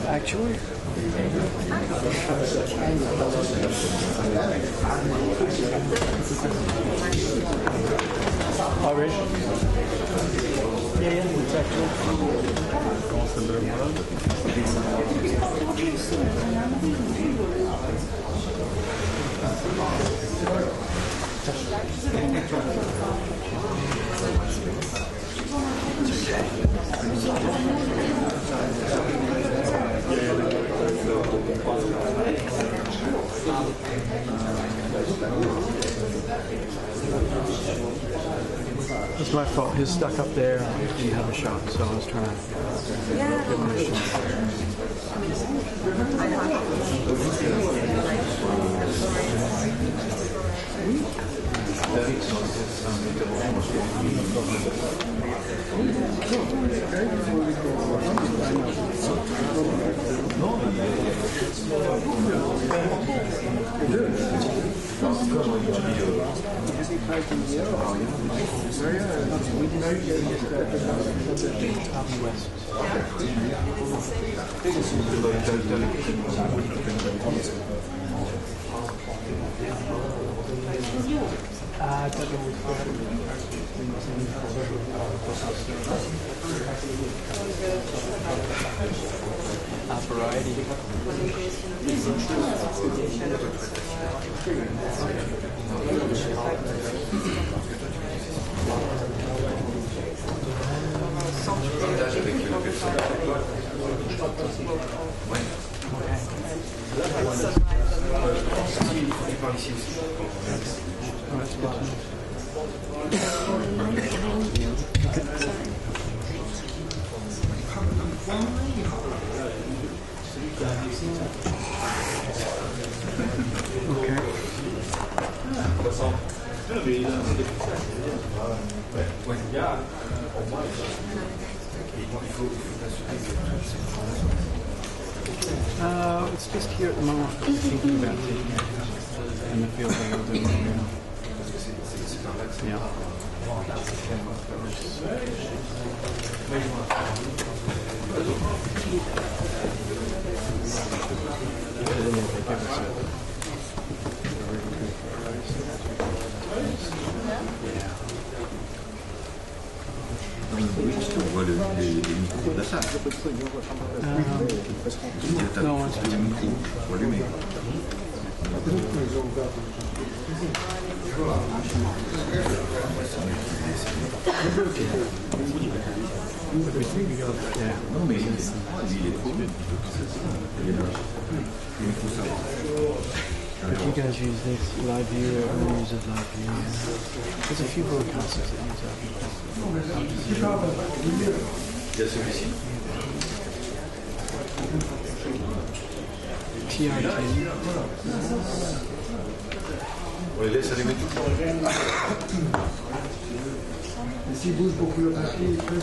Actually? Oh, really? Yeah, it's actually. It's my fault. He was stuck up there and didn't have a shot, so I was trying to give him a shot. Variety. It's just here at the moment, thinking about taking it, and it feels a little bit more real. Yeah. Oui, on voit les micros de la salle. Non, c'est les micros pour allumer. Non, mais il est trop bien. If you guys use this live view, everyone uses live view. There's a few broadcasters that use that. Il y a celui-ci. TRT. On les laisse allumer tout le temps. S'il bouge beaucoup le papier, il peut.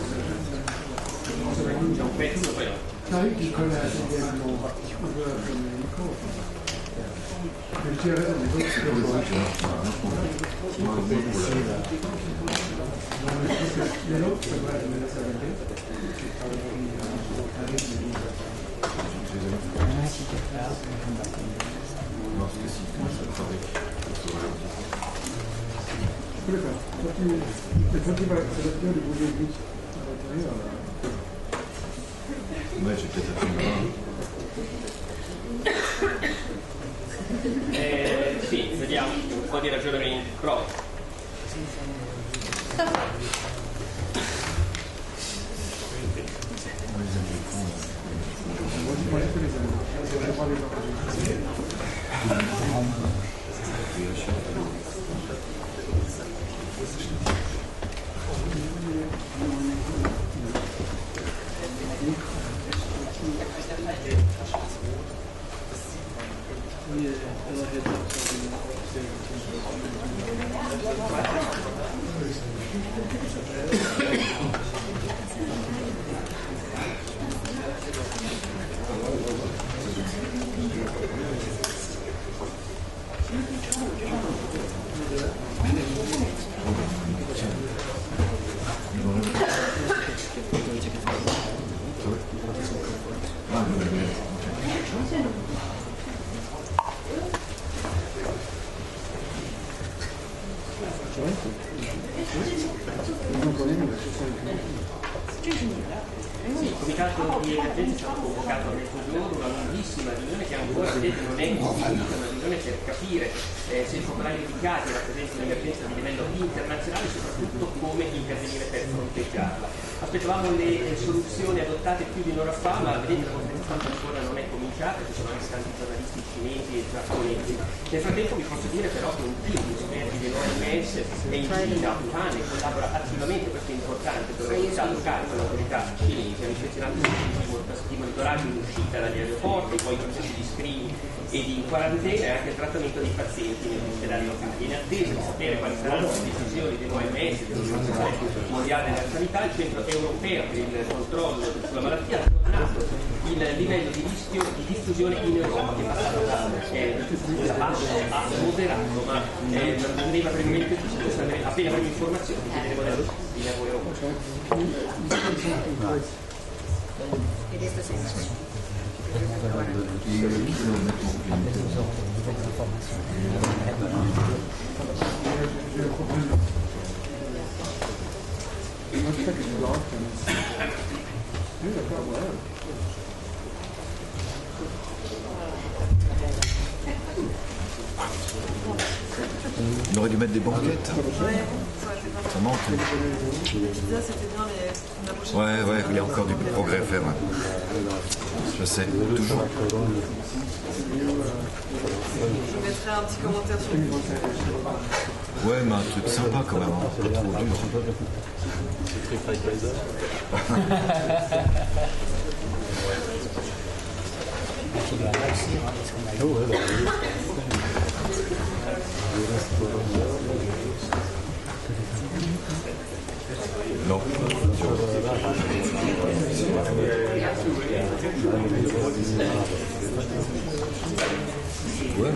Ça arrive qu'il colle à la télé comme le micro. Mais je dirais, on est d'autres. Il y a l'autre, ça va, je me laisse avec elle. Non, parce que si, ça fabrique. Je peux le faire. Quand il va s'adapter, de bouger vite à l'intérieur. Ouais, j'ai peut-être appris Sì, vediamo un po' di ragionamento. Prova. comitato di emergenza è stato convocato a mezzogiorno, una lunghissima riunione che ancora vedete non è istituita, una riunione per capire se il formulario di casi rappresenta un'emergenza di livello internazionale e soprattutto come intervenire per fronteggiarla. Aspettavamo le soluzioni adottate più di un'ora fa, ma vedete la conferenza stampa ancora non è cominciata, ci sono anche tanti giornalisti cinesi e giapponesi. Nel frattempo vi posso dire però che un team di esperti dell'OMS è in Cina, Wuhan, e collabora attivamente, questo è importante, per l'autorità locale, con l'autorità cinese, hanno ispezionato i sistemi di monitoraggio in uscita dagli aeroporti, poi i processi di screening e di quarantena e anche il trattamento dei pazienti negli ospedali locali. In attesa di sapere quali saranno le decisioni dell'OMS, dell'Organizzazione Mondiale della Sanità, il Centro Europeo per il controllo sulla malattia ha aggiornato il livello di rischio di diffusione in Europa, che è passato da basso a moderato, ma andremo brevemente appena avremo informazioni chiederemo di lavoro europeo. It is the same. On aurait dû mettre des banquettes. Ça manque. Ouais, il y a encore du progrès à faire. Je sais, toujours. Je mettrai un petit commentaire sur le Ouais, mais un truc sympa quand même, hein. Pas trop dur. Non. Ouais.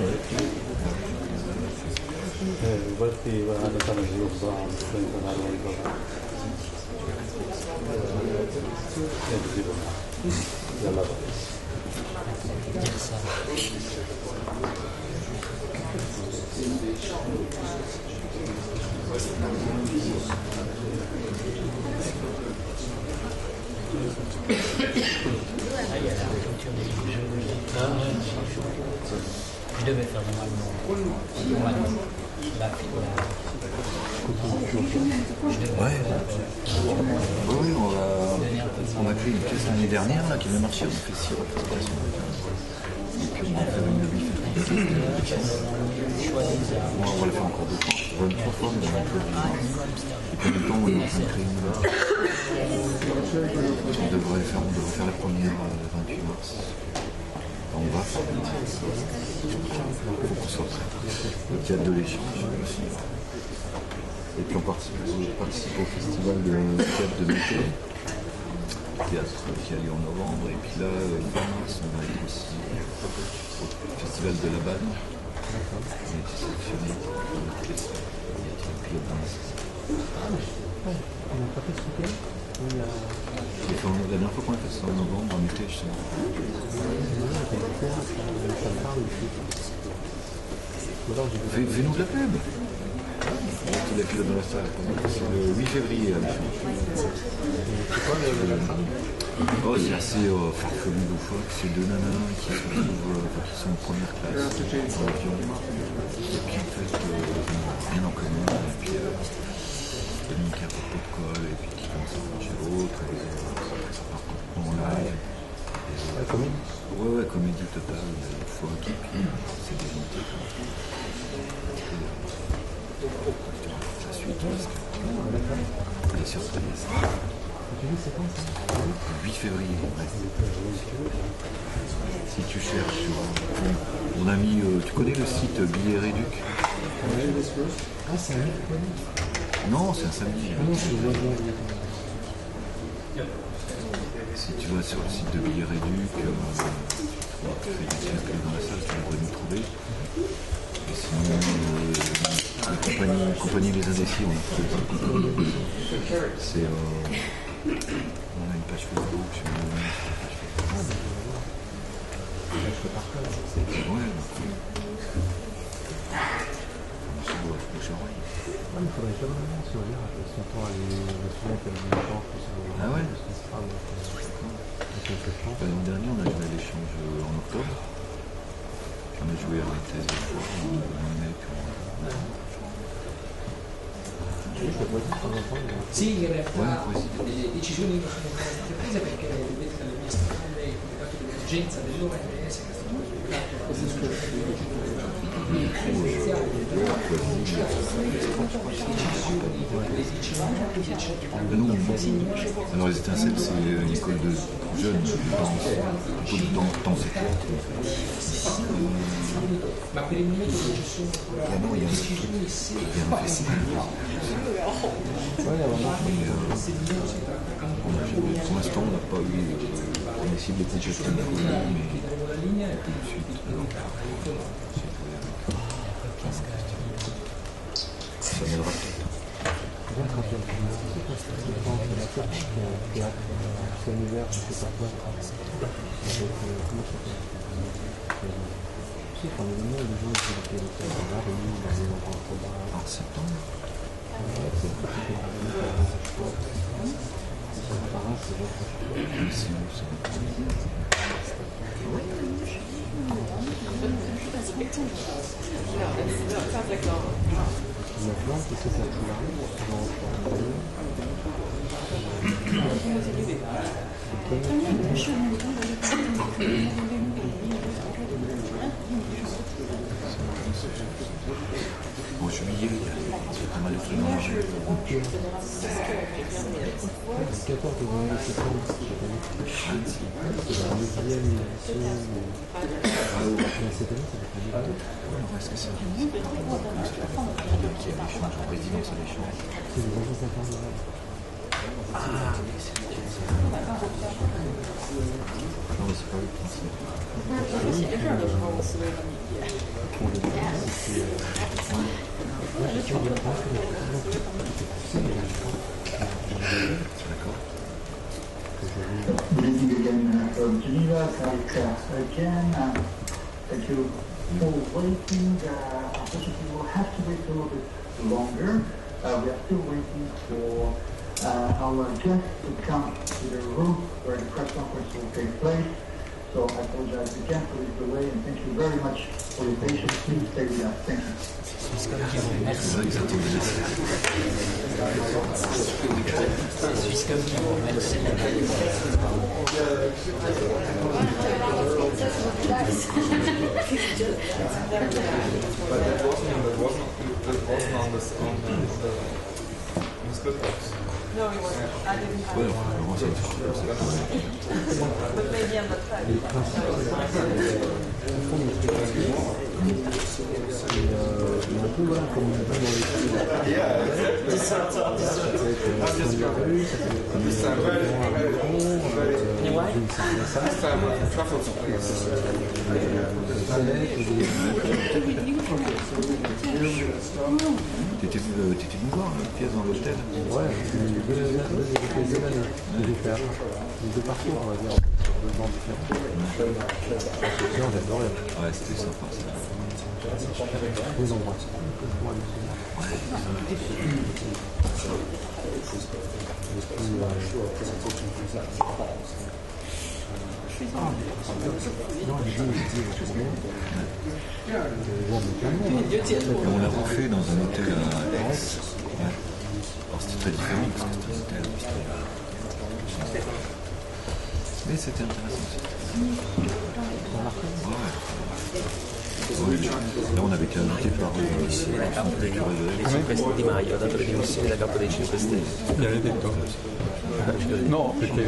Je devais faire normalement Oui, on a fait une pièce l'année dernière là, qui avait marché, on a fait 6 représentations. Et puis on va faire une de 8 on va le faire encore 2 fois, 23 fois, mais on va faire et puis en même temps, on est en train de créer une nouvelle. On devrait faire la première le 28 mars. On va faire. Il faut qu'on soit prêt. Le théâtre de l'échange aussi. Et puis on participe au festival de théâtre de Mété, théâtre qui a lieu en novembre. Et puis là, fin mars, on va aller aussi au festival de la Balle. On a été sélectionné pour le festival. Il y a un pilote dans la saison. La dernière fois qu'on a fait ça en novembre, en été, justement. Fais-nous de la pub. Il a pilote dans la salle. C'est le 8 février. C'est quoi la trame? Oh, c'est assez farfelu loufoque. C'est 2 nanas qui se retrouvent, qui sont en première classe dans l'avion. Et puis en fait, rien en commun. Et puis Dominique a pas de colle. Et puis qui commence à manger l'autre. Et ça part complètement en live. Comédie? Ouais, comédie totale. Loufoque. Et puis c'est déjanté. La suite, parce que les surprises. Le 8 février. Ouais. Si tu cherches, on a mis. Tu connais le site Billets Réduc? Ah, c'est un Non, c'est un samedi. non, c'est Si tu vas sur le site de Billets Réduc, tu fais des circuits dans la salle, tu devrais nous trouver. Et sinon, la compagnie Les Indécis, c'est. On a une page Facebook, je suis ouais. il faudrait jamais se dire à son temps à les soumettre à une porte. Ah ouais. L'an dernier, on a joué à l'échange en octobre. On a joué à la thèse deux fois, en mai, puis Sì, in realtà le decisioni non sono state prese perché vedete dalle mie spalle il comitato di emergenza dell'OMS che è stato pubblicato la alors les étincelles, c'est une école de jeunes dans cette ma per il momento non ci sono ancora decisioni serie. Pour l'instant, on n'a pas eu. On a essayé de les projeter mais ça viendra peut-être. En septembre. En juillet, il y a pas mal de trucs dans la rue. Est-ce que c'est organisé par qui a l'échange en résidence à l'échange? Non, mais c'est pas le principe. D'accord. Good evening again from Geneva. Thank you for waiting. Unfortunately, we'll have to wait a little bit longer. We are still waiting for our guests to come to the room where the press conference will take place. So I apologize again for this delay and thank you very much for your patience. Please stay with us. Thank you. No, he wasn't. I didn't have it. But maybe I'm not trying. T'étais venu voir la pièce dans l'hôtel? Ouais, deux semaines de faire. De parcours, on va dire, sur 2 ans différents. J'adorais. Ouais, c'était sympa ça. Deux endroits. On l'a refait dans un hôtel à Aix. Ouais. Alors c'était très différent parce que c'était un hôtel. Mais c'était intéressant aussi. Ouais. Là on avait été invité par Le Di Maio ha dato le dimissioni da capo dei 5 Stelle. Gliel'hai detto? No, perché me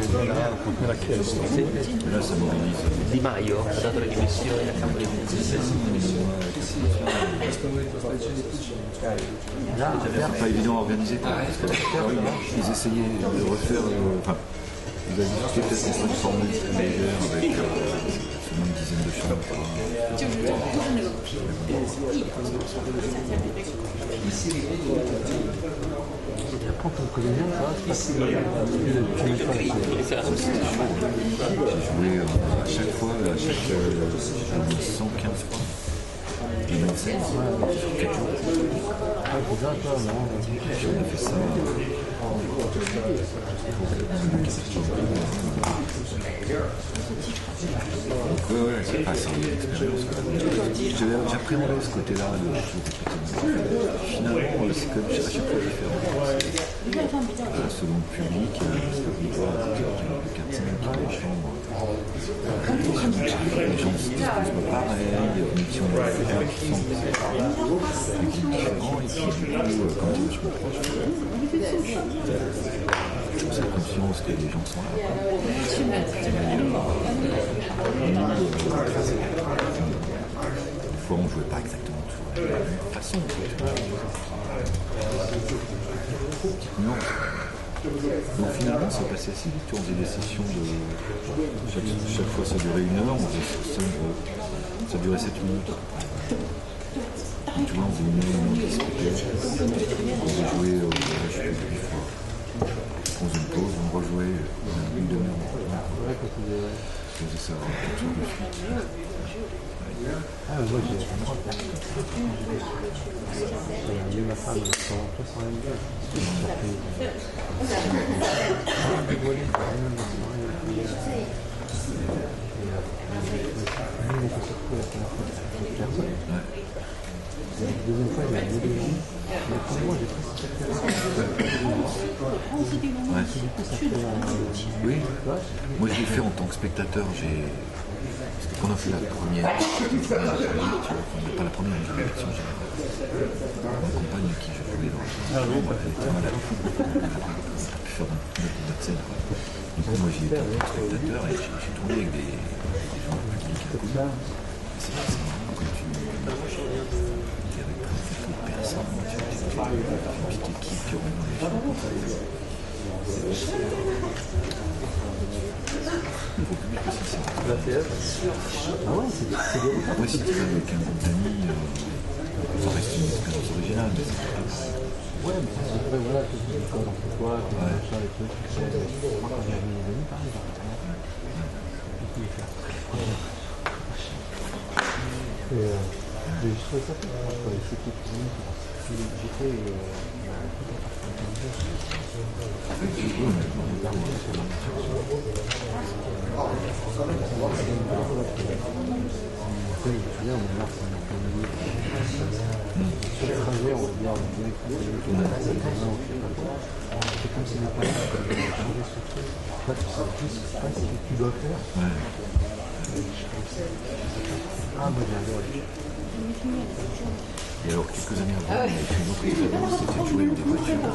l'ha chiesto. là ça m'organise. Di Maio ha dato le dimissioni da capo dei 5 Stelle. C'est pas évident à organiser parce que ils essayaient de refaire. Enfin, ils avaient juste peut-être une formule légère avec seulement une dizaine de chambres. J'ai joué à chaque fois, 115 fois. J'ai même 16, sur 4 jours. Ah, c'est bien, toi, non. Puis on a fait ça. Donc, ouais, c'est pas ça, une expérience. J'appréhendais ce côté-là de finalement, c'est comme à chaque fois différent. Selon le public, c'est pas 4-5 les chambres. Les gens se disent pas pareil, mais si on a quelqu'un qui sent que c'est différent et qui, du coup, quand je me proche, j'ai conscience que les gens sont là. Des fois, on ne jouait pas exactement toujours de la même façon. Non. Donc finalement, c'est passé assez vite. On faisait des sessions de. Chaque fois, ça durait 1 heure. Ça durait 7 minutes. Donc, tu vois, on faisait 1 heure, on discutait. On jouait 8 fois. On faisait une pause, on rejouait une demi-heure. Je faisais ça comme ça de suite. Ah, moi j'ai mis ma femme sur la même gueule. La deuxième fois, il m'a dit mais pour moi, j'ai presque oui, moi je l'ai fait en tant que spectateur. Quand on a fait la première, pas la première, mais l'élection générale. Ma compagne qui je jouais dans la chambre, elle était malade. Elle a pu faire notre scène. Du coup, moi j'y étais en tant que spectateur et j'ai tourné avec des gens du public à côté. C'est marrant quand tu es avec très peu de personnes, tu es une petite équipe qui remet dans les gens. Il faut public aussi, c'est la TF. Ah ouais, c'est bien. Ouais, si tu vas avec un groupe d'amis, ça reste une expérience originale. Mais ouais, mais après, voilà, tu sais, quand on fait quoi, quand on fait les trucs, moi quand j'ai mes amis, pareil, et je trouvais ça fait, franchement, c'était cuisine, j'ai fait sur le trajet, on va dire, c'est comme si les parents avaient changé ce truc. Là, tu sais juste pas ce que tu dois faire. Ah, moi j'ai adoré. Et alors, quelques années avant, on avait fait une autre expérience, c'était de jouer dans des voitures.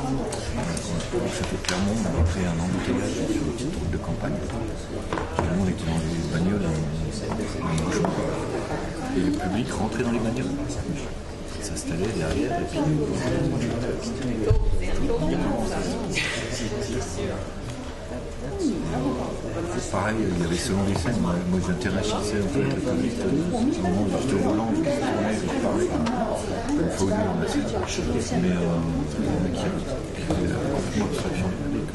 Ça fait Clermont, on avait créé un embouteillage sur une petite route de campagne. Finalement, on était dans les bagnoles, et le public rentrait dans les bagnoles. Il s'installait derrière, et puis... Pareil, il y avait selon les scènes, moi j'interagissais un peu avec le public, au moment où j'étais au volant, je me tournais, je parlais, il faut venir dans la scène, mais qui a complètement abstraction du public,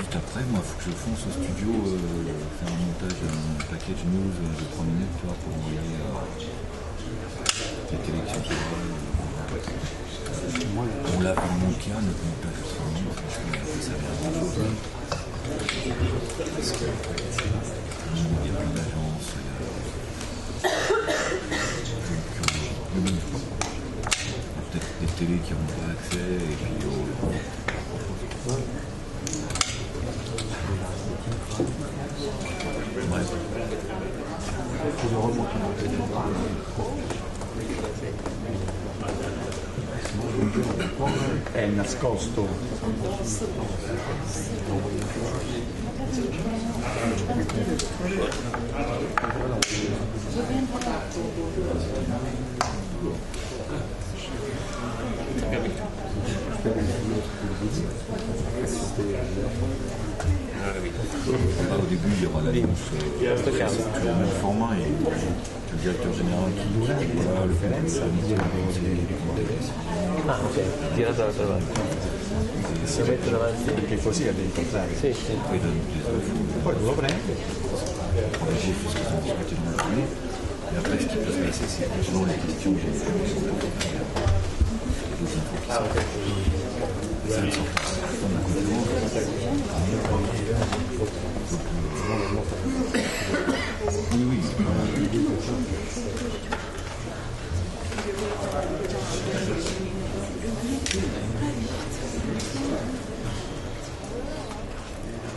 juste après, moi, il faut que je fonce au studio, faire un montage, un package news de 3 minutes, tu vois, pour envoyer les télévisions. On l'a vraiment le cas, notre montage de 3 minutes, ça vient de chose. Il y a plein d'agences, peut-être des télés qui n'ont pas accès, et puis bref. È nascosto. Au début, il y aura l'annonce du format et le directeur général qui voilà, le Ah, ok, tirato dall'altra parte. Si mette davanti. Perché così è da incontrare. Sì, sì. Poi lo prende. Et après, ce qui peut se passer, c'est que selon les questions que j'ai fait, ça ne sort pas de la conférence. Oui, oui.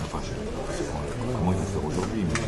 Enfin, je sais pas comment il va faire aujourd'hui, mais...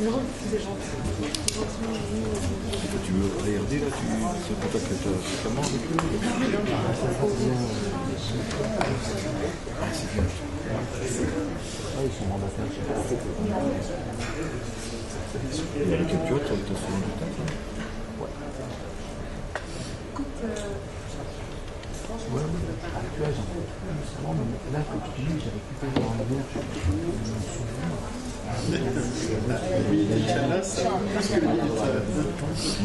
Non, c'est gentil. Tu veux regarder là, c'est pour toi que tu as fréquemment avec eux? Ah, c'est bien. Ah, ils sont mandataires. Et avec eux, tu vois, tu as souvent du temps? Ouais. Ouais, là, quand tu dis, j'avais pu faire un verre, je me souviens. Oui, là, c'est plus que lui. Ouais,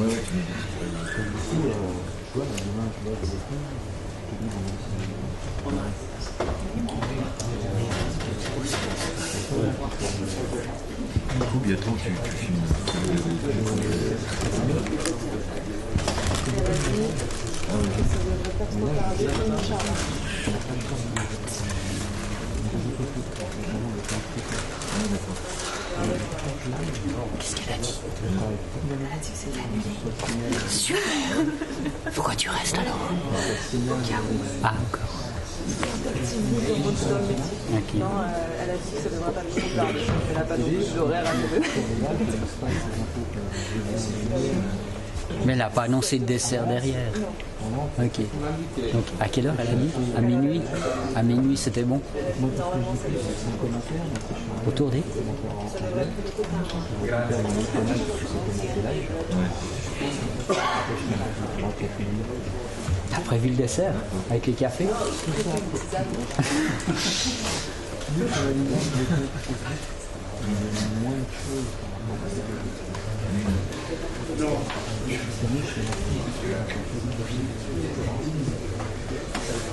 ouais, tu me dis. Du coup, je vois, demain, je vois, je te dis, Du coup, bientôt, tu filmes. Ah oui, Qu'est-ce qu'elle a dit? Elle a dit que c'était annulé. Sûr? Pourquoi tu restes alors? Ah, encore. Okay. Non, elle a dit que ça devrait pas trop tard. Elle n'a pas non plus d'horaire à trouver. Mais elle n'a pas annoncé de dessert derrière. Ok. Donc à quelle heure elle a dit? À minuit? À minuit c'était bon? Autour des? T'as prévu le dessert? Avec les cafés?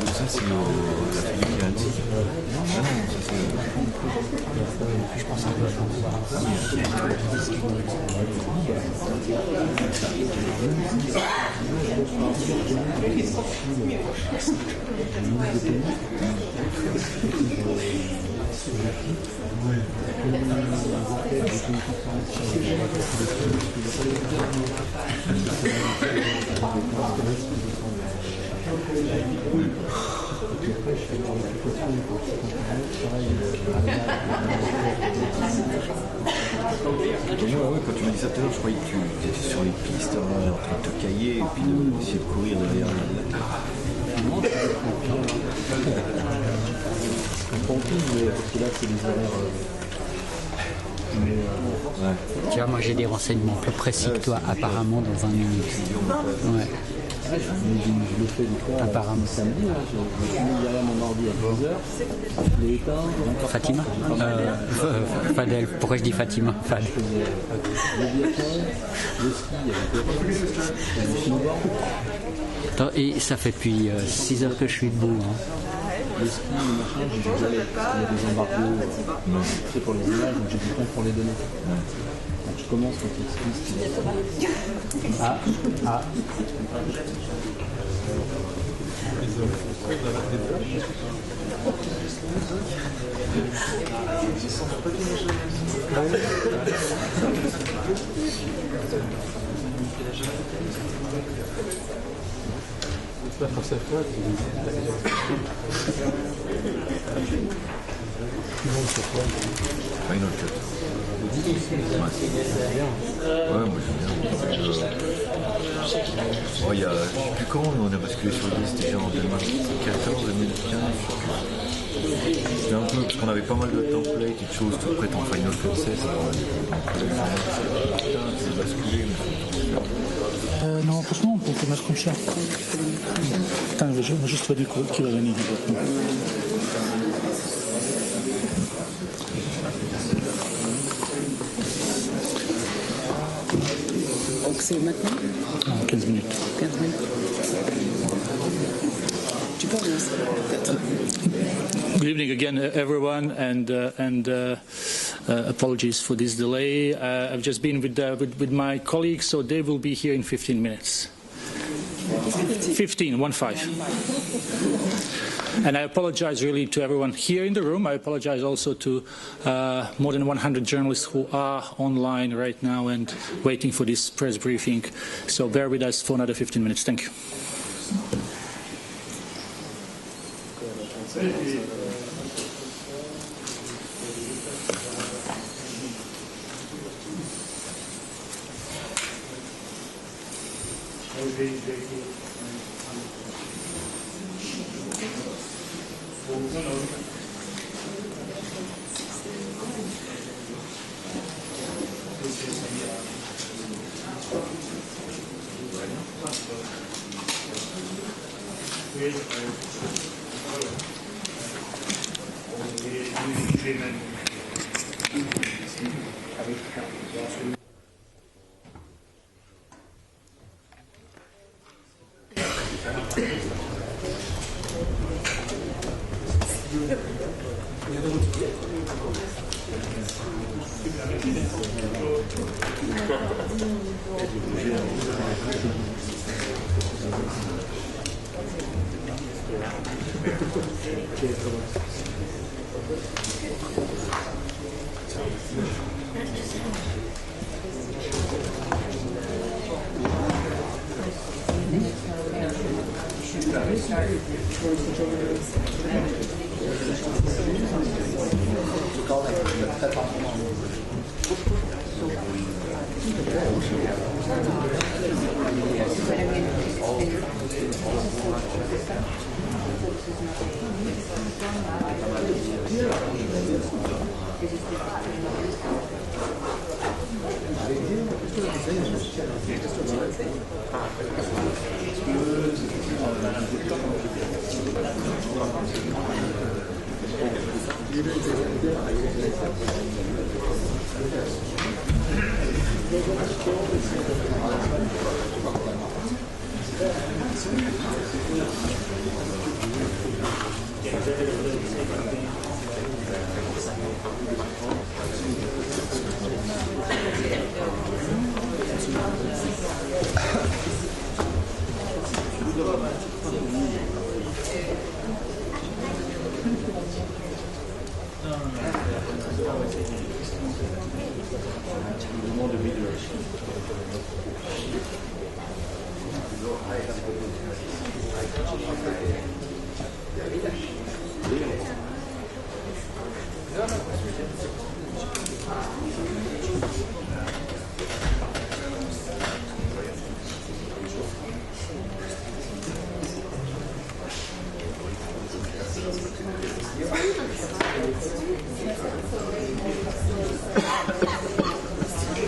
Ça, c'est la fille qui a dit. Non, ça c'est. Je pense un peu Ouais, quand tu m'as dit ça tout à l'heure, je croyais que tu étais sur les pistes en train de te cailler et puis d'essayer de courir derrière la parce que là, c'est les horaires. Ouais. Tu vois, moi j'ai des renseignements plus précis que toi, apparemment dans 20 minutes. Ouais. Je le fais des fois. Apparemment. Samedi, je suis mis derrière mon ordi à 12h. Je l'ai éteint. Fatima Fadel, pourquoi je dis Fatima? Fad. Le ski avec le snowboard. Et ça fait depuis 6 heures que je suis debout. Hein. Le ski, le machin, j'ai du mal. Il y a des embargos c'est pour les images, donc j'ai du temps pour les donner. Donc je commence quand il existe. Ah. Final Cut. Ouais, moi j'aime bien. Il y a, je sais plus quand on a basculé sur le liste, déjà en 2014, 2015. C'était un peu parce qu'on avait pas mal de templates et de choses tout prêtes en Final Cut 16. C'est basculé. Non, franchement, on peut mettre comme ça. Attends, je vais juste voir du coup qui va venir. Donc c'est maintenant? 15 minutes. 15 minutes. Tu commences peut-être. Good evening again, everyone, and apologies for this delay. I've just been with my colleagues, so they will be here in 15 minutes. 15, 1-5. And I apologize really to everyone here in the room. I apologize also to more than 100 journalists who are online right now and waiting for this press briefing. So bear with us for another 15 minutes. Thank you.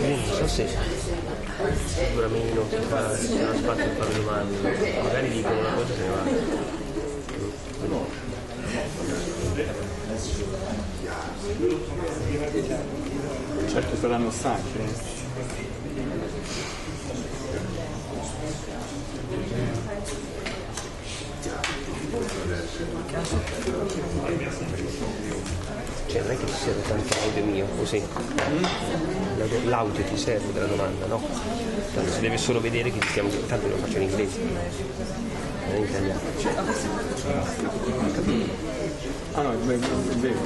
Non so se dura meno, se non spazio a fare domande, magari dicono una cosa e se ne va. Certo saranno stanchi. Cioè non è che ti serve tanto l'audio mio, così. L'audio ti serve della domanda, no? Tanto si deve solo vedere che stiamo. Tanto lo faccio in inglese, non in italiano. Ah no, è vero.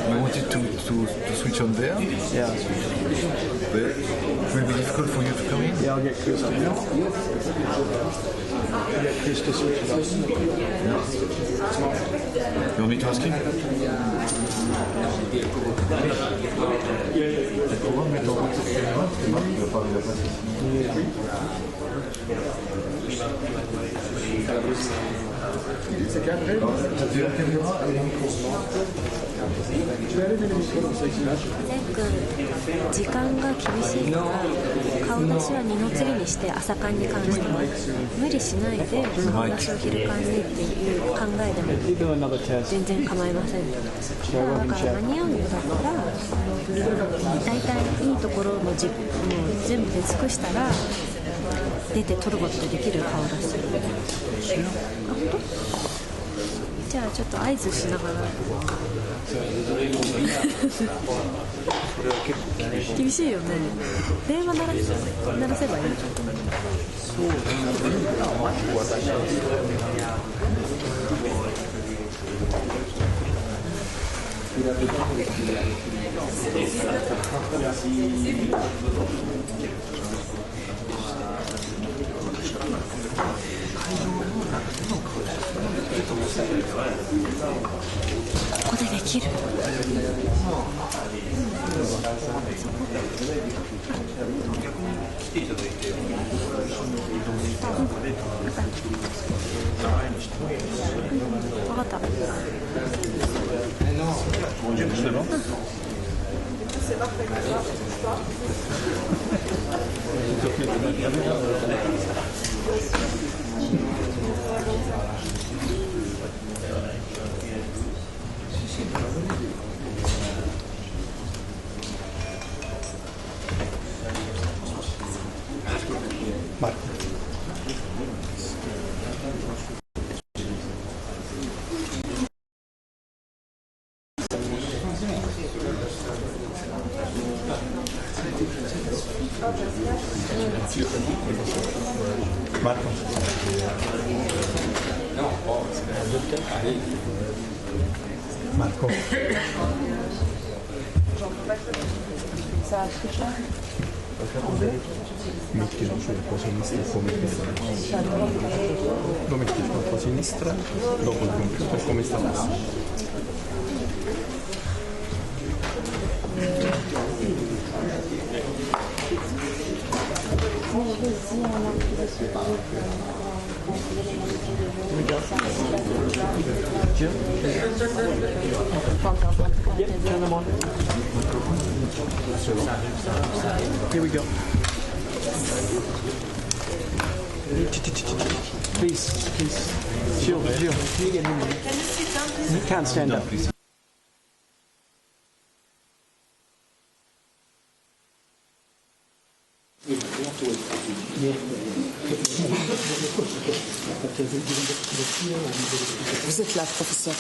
We wanted to switch on there. Yeah. But it will be difficult for you to come in. Yeah, I'll get Chris to do it. I'll get Chris to switch it up. You want me to ask him? Pourquoi mettre en route cette caméra? C'est moi qui va parler de la place. C'est qu'après, la caméra et le micro. 時間が厳しいから顔出しは二の次にして朝刊に関しては無理しないで顔出しを昼刊にっていう考えでも全然構いません。だから間に合うんだったら大体いいところもう全部出尽くしたら出て取ることでできる顔出し。あ、本当？じゃあちょっと合図しながら厳しいよね。電話鳴らせばいい。そうここでできる。分かった。Marco. Marco. Mettilo sulla tua sinistra come lo metti sulla tua sinistra dopo il computer come sta adesso. Turn them on. Here we go. Please. Jill, can you get him? You can't stand up. Vous êtes là, professeur.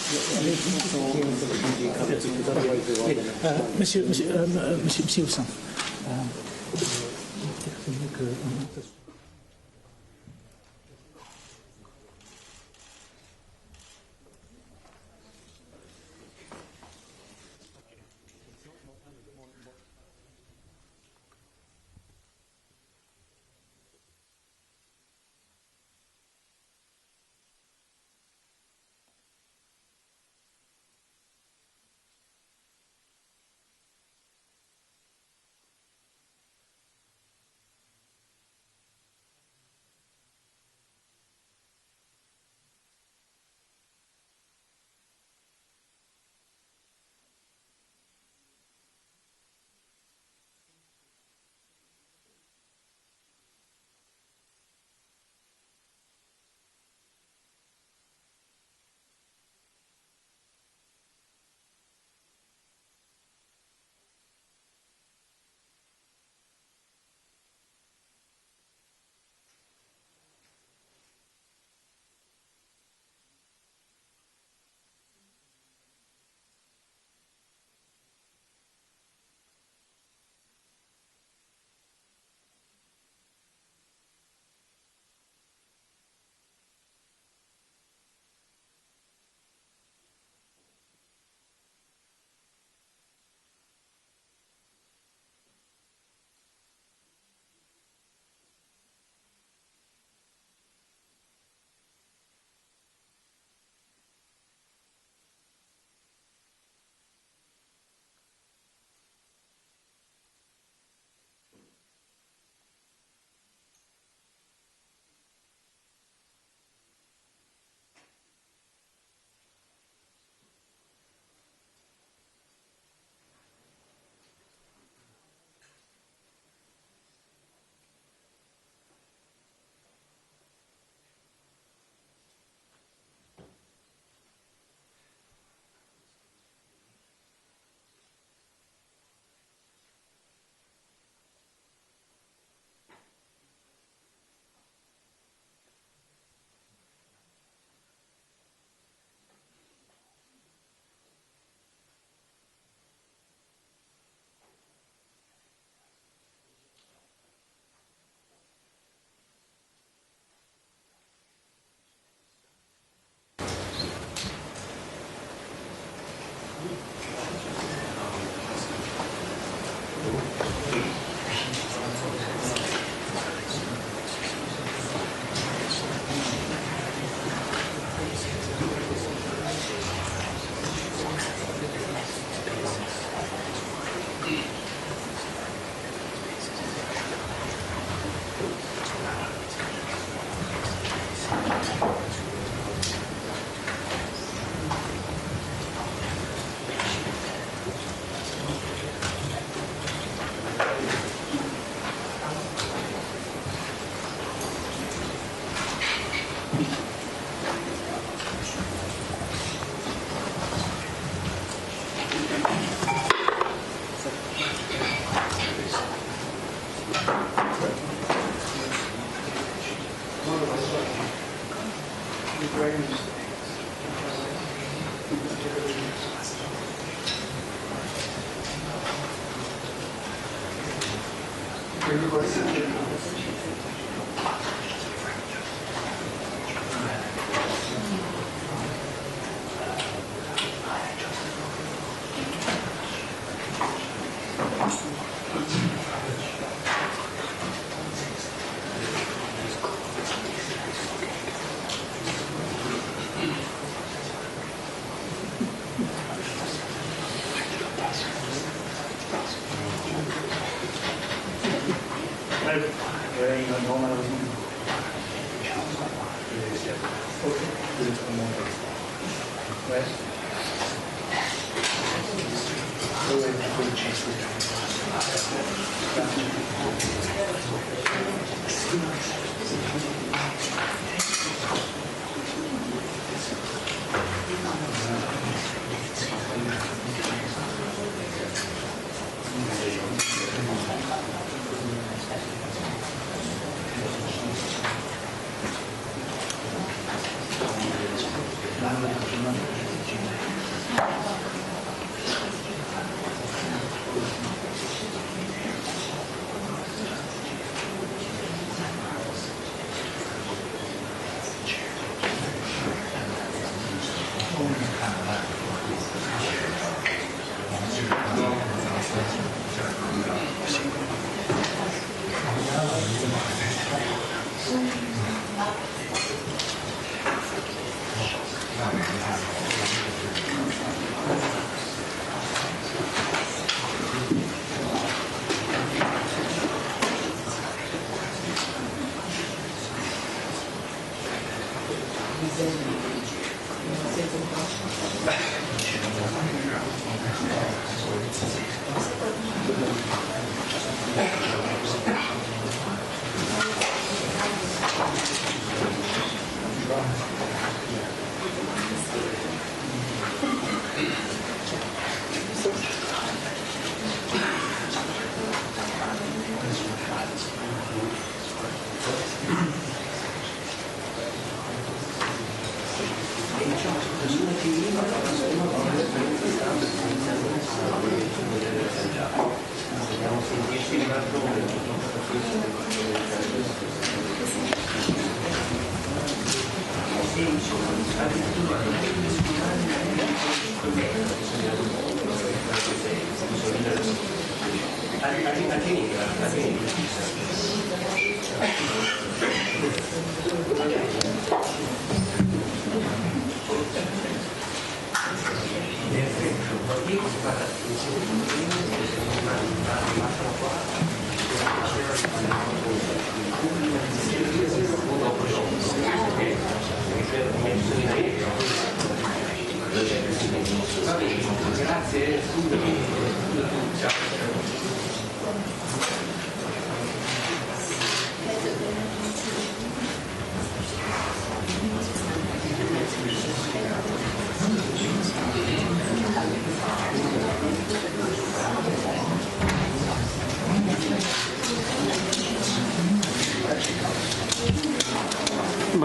Monsieur Houssin.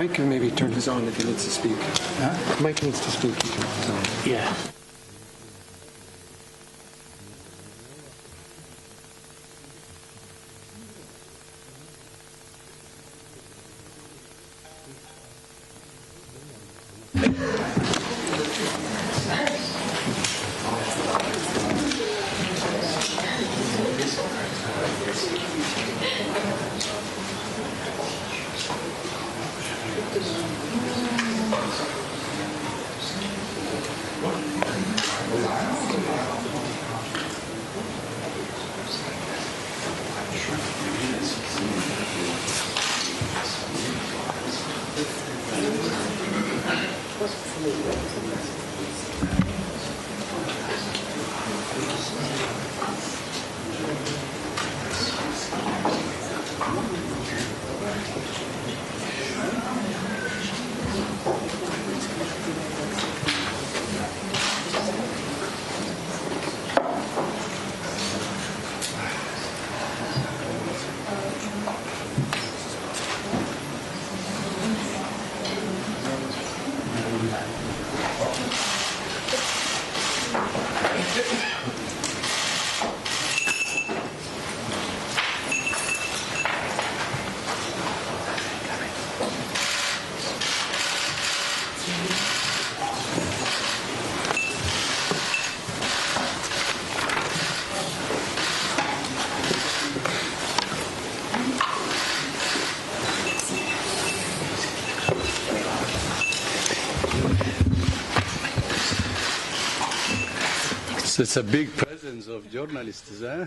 Mike can maybe turn his on if he needs to speak. Huh? Mike needs to speak. He can turn his on. Yeah. It's a big presence of journalists, eh?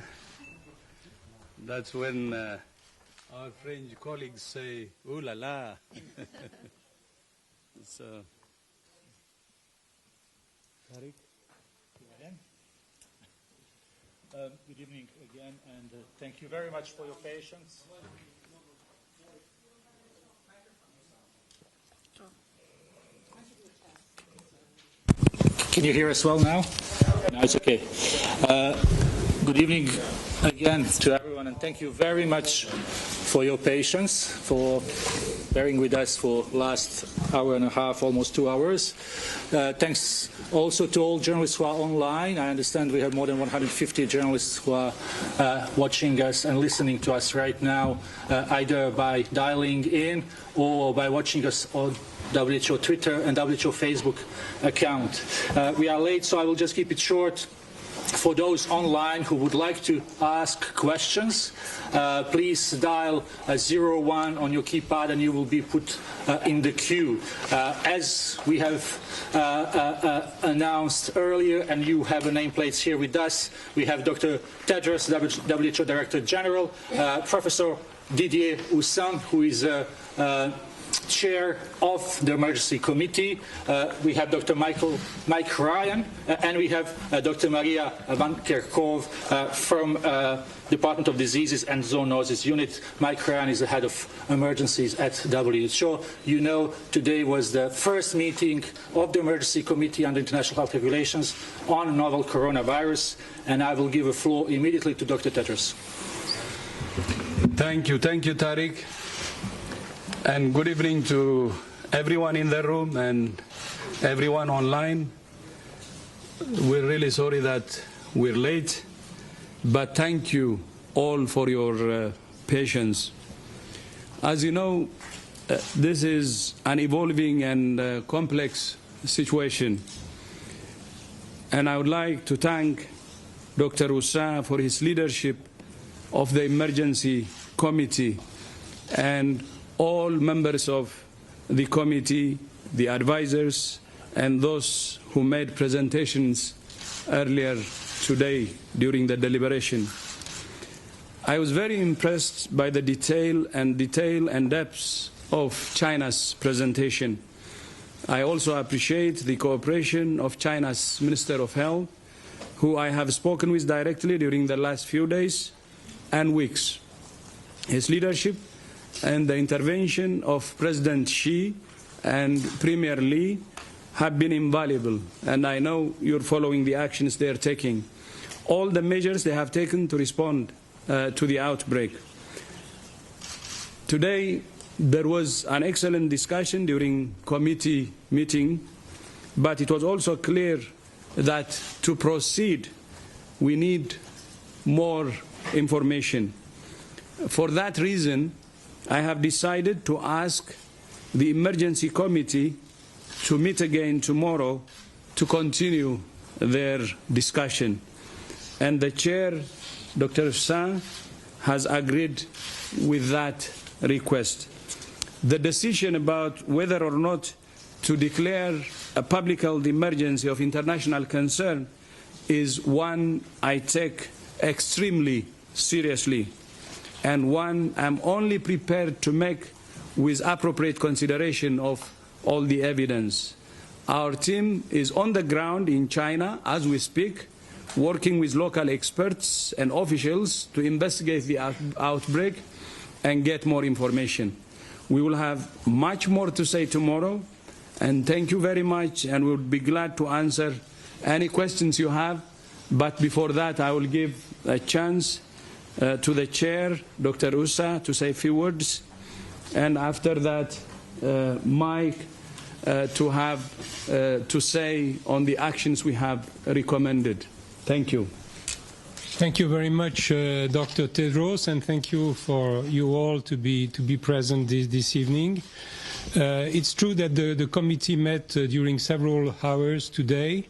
That's when our French colleagues say, "Ooh la la." So, Tariq, good evening again, and thank you very much for your patience. Can you hear us well now? No, it's okay. Good evening again to everyone, and thank you very much for your patience, for bearing with us for last hour and a half, almost 2 hours. Thanks also to all journalists who are online. I understand we have more than 150 journalists who are watching us and listening to us right now, either by dialing in or by watching us on WHO Twitter and WHO Facebook account. We are late, so I will just keep it short. For those online who would like to ask questions, please dial 01 on your keypad and you will be put in the queue. As we have announced earlier, and you have a nameplate here with us, we have Dr. Tedros, WHO Director General, Professor Didier Houssin, who is Chair of the Emergency Committee. We have Dr. Mike Ryan, and we have Dr. Maria Van Kerkhove from Department of Diseases and Zoonosis Unit. Mike Ryan is the head of emergencies at WHO. You know, today was the first meeting of the Emergency Committee under International Health Regulations on novel coronavirus, and I will give the floor immediately to Dr. Tedros. thank you, Tariq. And good evening to everyone in the room and everyone online. We're really sorry that we're late, but thank you all for your patience. As you know, this is an evolving and complex situation. And I would like to thank Dr. Houssin for his leadership of the Emergency Committee and all members of the committee, the advisors, and those who made presentations earlier today during the deliberation. I was very impressed by the detail and depth of China's presentation. I also appreciate the cooperation of China's Minister of Health, who I have spoken with directly during the last few days and weeks. His leadership and the intervention of President Xi and Premier Li have been invaluable, and I know you're following the actions they are taking. All the measures they have taken to respond to the outbreak. Today, there was an excellent discussion during committee meeting, but it was also clear that to proceed, we need more information. For that reason, I have decided to ask the Emergency Committee to meet again tomorrow to continue their discussion. And the Chair, Dr. Houssin, has agreed with that request. The decision about whether or not to declare a public health emergency of international concern is one I take extremely seriously, and one I'm only prepared to make with appropriate consideration of all the evidence. Our team is on the ground in China as we speak, working with local experts and officials to investigate the outbreak and get more information. We will have much more to say tomorrow, and thank you very much, and we'll be glad to answer any questions you have. But before that, I will give a chance to the Chair, Dr. Houssin, to say a few words, and after that, Mike to have to say on the actions we have recommended. Thank you. Thank you very much, Dr. Tedros, and thank you for you all to be present this evening. It's true that the committee met during several hours today.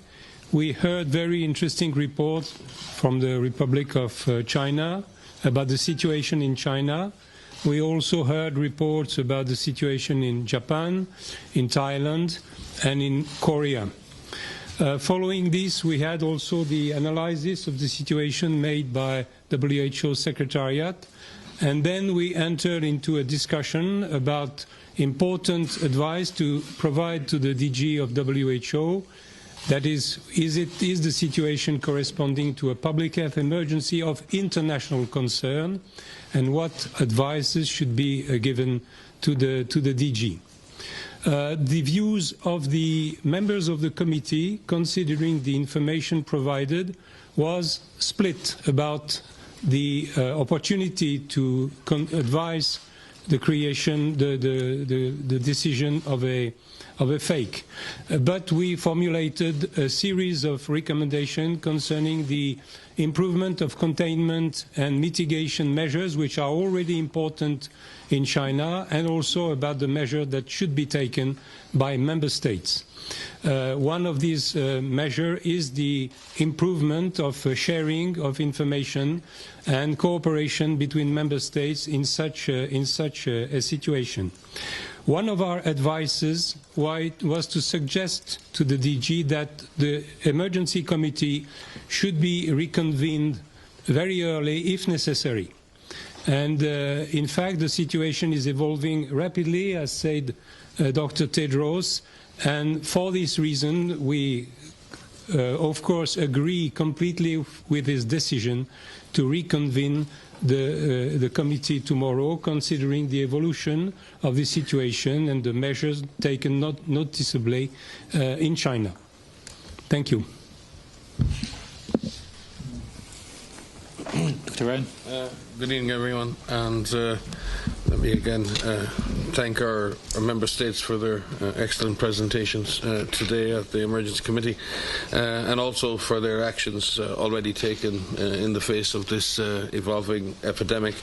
We heard very interesting reports from the Republic of China about the situation in China. We also heard reports about the situation in Japan, in Thailand, and in Korea. Following this, we had also the analysis of the situation made by WHO Secretariat, and then we entered into a discussion about important advice to provide to the DG of WHO. That is the situation corresponding to a public health emergency of international concern, and what advices should be given to the DG. The views of the members of the committee, considering the information provided, was split about the opportunity to advise the creation, the decision of a fake. But we formulated a series of recommendations concerning the improvement of containment and mitigation measures, which are already important in China, and also about the measure that should be taken by member states. One of these measures is the improvement of sharing of information and cooperation between member states in such a situation. One of our advices was to suggest to the DG that the emergency committee should be reconvened very early if necessary. And in fact, the situation is evolving rapidly, as said Dr. Tedros, and for this reason we of course agree completely with his decision to reconvene the committee tomorrow, considering the evolution of the situation and the measures taken noticeably in China. Thank you. Dr. Ryan. Good evening, everyone, and let me again thank our member states for their excellent presentations today at the Emergency Committee, and also for their actions already taken in the face of this evolving epidemic.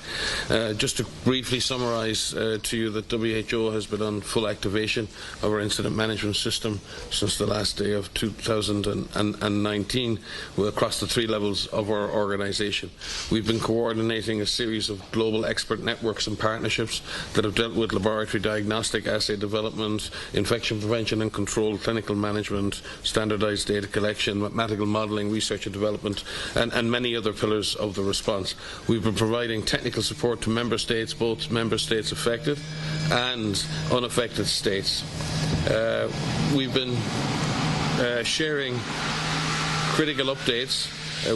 Just to briefly summarise to you that WHO has been on full activation of our incident management system since the last day of 2019 across the three levels of our organisation. We've been coordinating a series of global expert networks and partnerships that have dealt with laboratory diagnostic, assay development, infection prevention and control, clinical management, standardised data collection, mathematical modelling, research and development, and many other pillars of the response. We've been providing technical support to member states, both member states affected and unaffected states. We've been sharing critical updates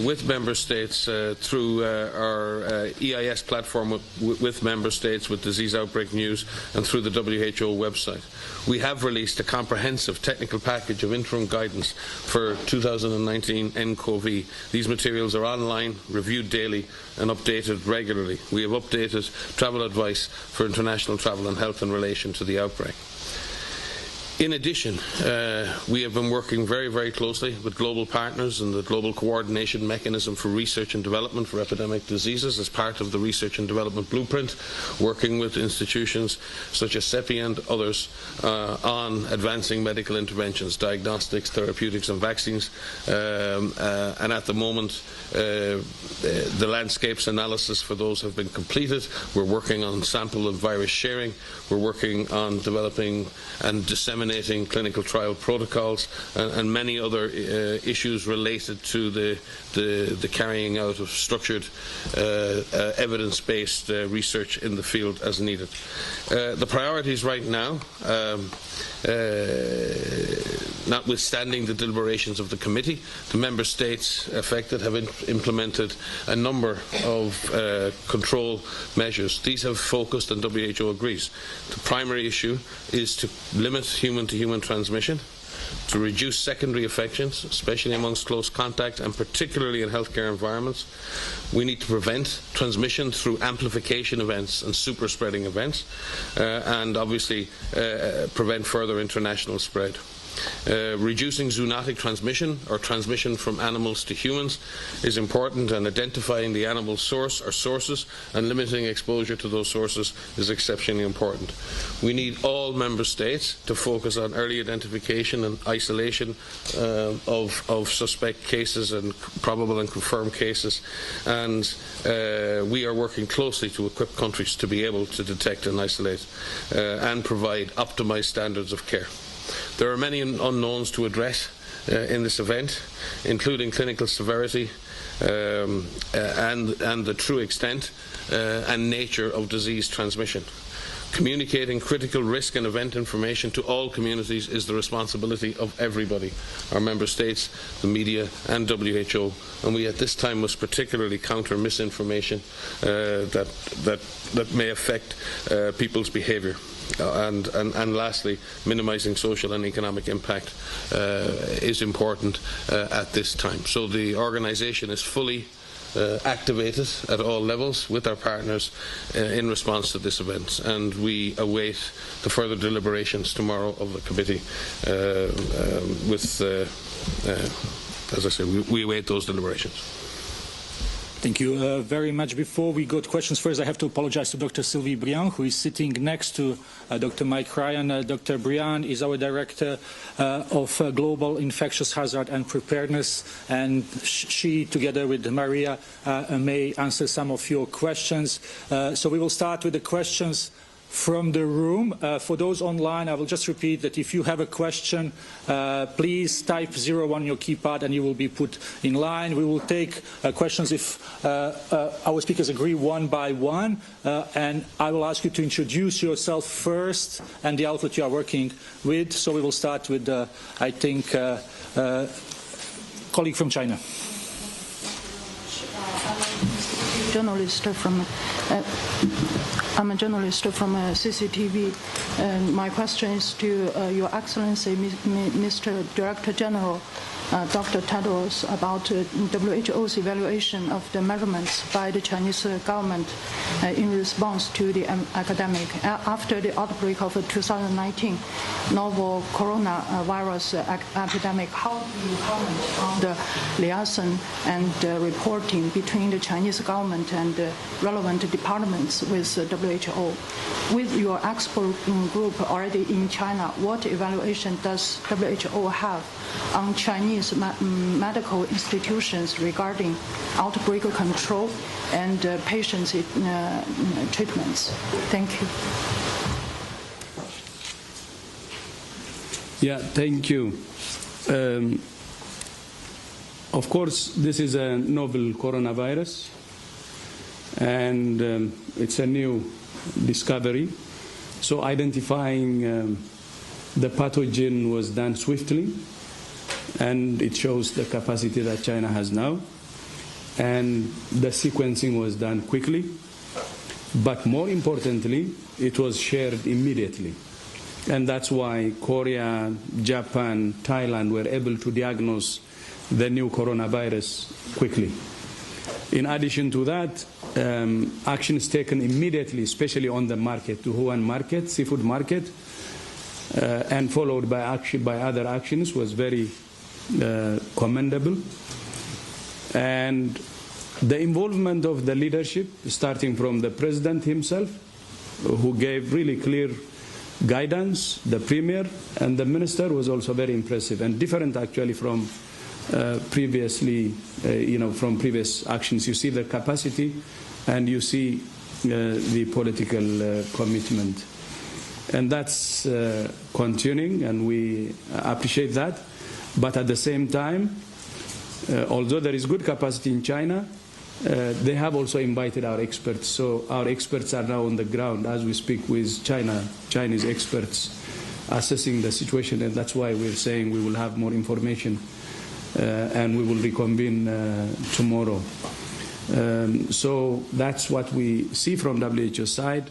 with member states through our EIS platform with member states with disease outbreak news and through the WHO website. We have released a comprehensive technical package of interim guidance for 2019 nCoV. These materials are online, reviewed daily and updated regularly. We have updated travel advice for international travel and health in relation to the outbreak. In addition, we have been working very, very closely with global partners and the Global Coordination Mechanism for Research and Development for Epidemic Diseases as part of the Research and Development Blueprint, working with institutions such as CEPI and others on advancing medical interventions, diagnostics, therapeutics and vaccines. And at the moment, the landscapes analysis for those have been completed. We're working on sample and virus sharing. We're working on developing and disseminating clinical trial protocols and many other issues related to the carrying out of structured evidence-based research in the field as needed. The priorities right now, notwithstanding the deliberations of the committee, the member states affected have implemented a number of control measures. These have focused, and WHO agrees, the primary issue is to limit human-to-human transmission, to reduce secondary infections, especially amongst close contact and particularly in healthcare environments. We need to prevent transmission through amplification events and super spreading events, and obviously prevent further international spread. Reducing zoonotic transmission, or transmission from animals to humans, is important, and identifying the animal source or sources and limiting exposure to those sources is exceptionally important. We need all member states to focus on early identification and isolation of suspect cases and probable and confirmed cases, and we are working closely to equip countries to be able to detect and isolate and provide optimised standards of care. There are many unknowns to address in this event, including clinical severity and the true extent and nature of disease transmission. Communicating critical risk and event information to all communities is the responsibility of everybody, our member states, the media and WHO, and we at this time must particularly counter misinformation that may affect people's behaviour. And lastly, minimising social and economic impact is important at this time. So the organisation is fully activated at all levels with our partners in response to this event, and we await the further deliberations tomorrow of the committee as I said, we await those deliberations. Thank you very much. Before we go to questions, first I have to apologize to Dr. Sylvie Briand, who is sitting next to Dr. Mike Ryan. Dr. Briand is our Director of Global Infectious Hazard and Preparedness, and she, together with Maria, may answer some of your questions. So we will start with the questions from the room. For those online, I will just repeat that if you have a question, please type 01 on your keypad and you will be put in line. We will take questions if our speakers agree one by one, and I will ask you to introduce yourself first and the outlet you are working with. So we will start with, I think, colleague from China. I'm a journalist from CCTV. My question is to Your Excellency, Mr. Director General, Dr. Tedros, about WHO's evaluation of the measurements by the Chinese government in response to the epidemic. After the outbreak of 2019 novel coronavirus epidemic, how do you comment on the liaison and reporting between the Chinese government and relevant departments with WHO? With your expert group already in China, what evaluation does WHO have on Chinese medical institutions regarding outbreak control and patients' treatments? Thank you. Yeah, thank you. Of course, this is a novel coronavirus, and it's a new discovery. So identifying the pathogen was done swiftly, and it shows the capacity that China has now. And the sequencing was done quickly, but more importantly, it was shared immediately. And that's why Korea, Japan, Thailand were able to diagnose the new coronavirus quickly. In addition to that, actions taken immediately, especially on the market, the Wuhan market, seafood market, and followed by other actions was very commendable. And the involvement of the leadership, starting from the president himself, who gave really clear guidance, the premier and the minister, was also very impressive and different actually from previously, from previous actions. You see the capacity and you see the political commitment. And that's continuing, and we appreciate that. But at the same time, although there is good capacity in China, they have also invited our experts. So our experts are now on the ground as we speak with Chinese experts assessing the situation, and that's why we're saying we will have more information and we will reconvene tomorrow. So that's what we see from WHO side,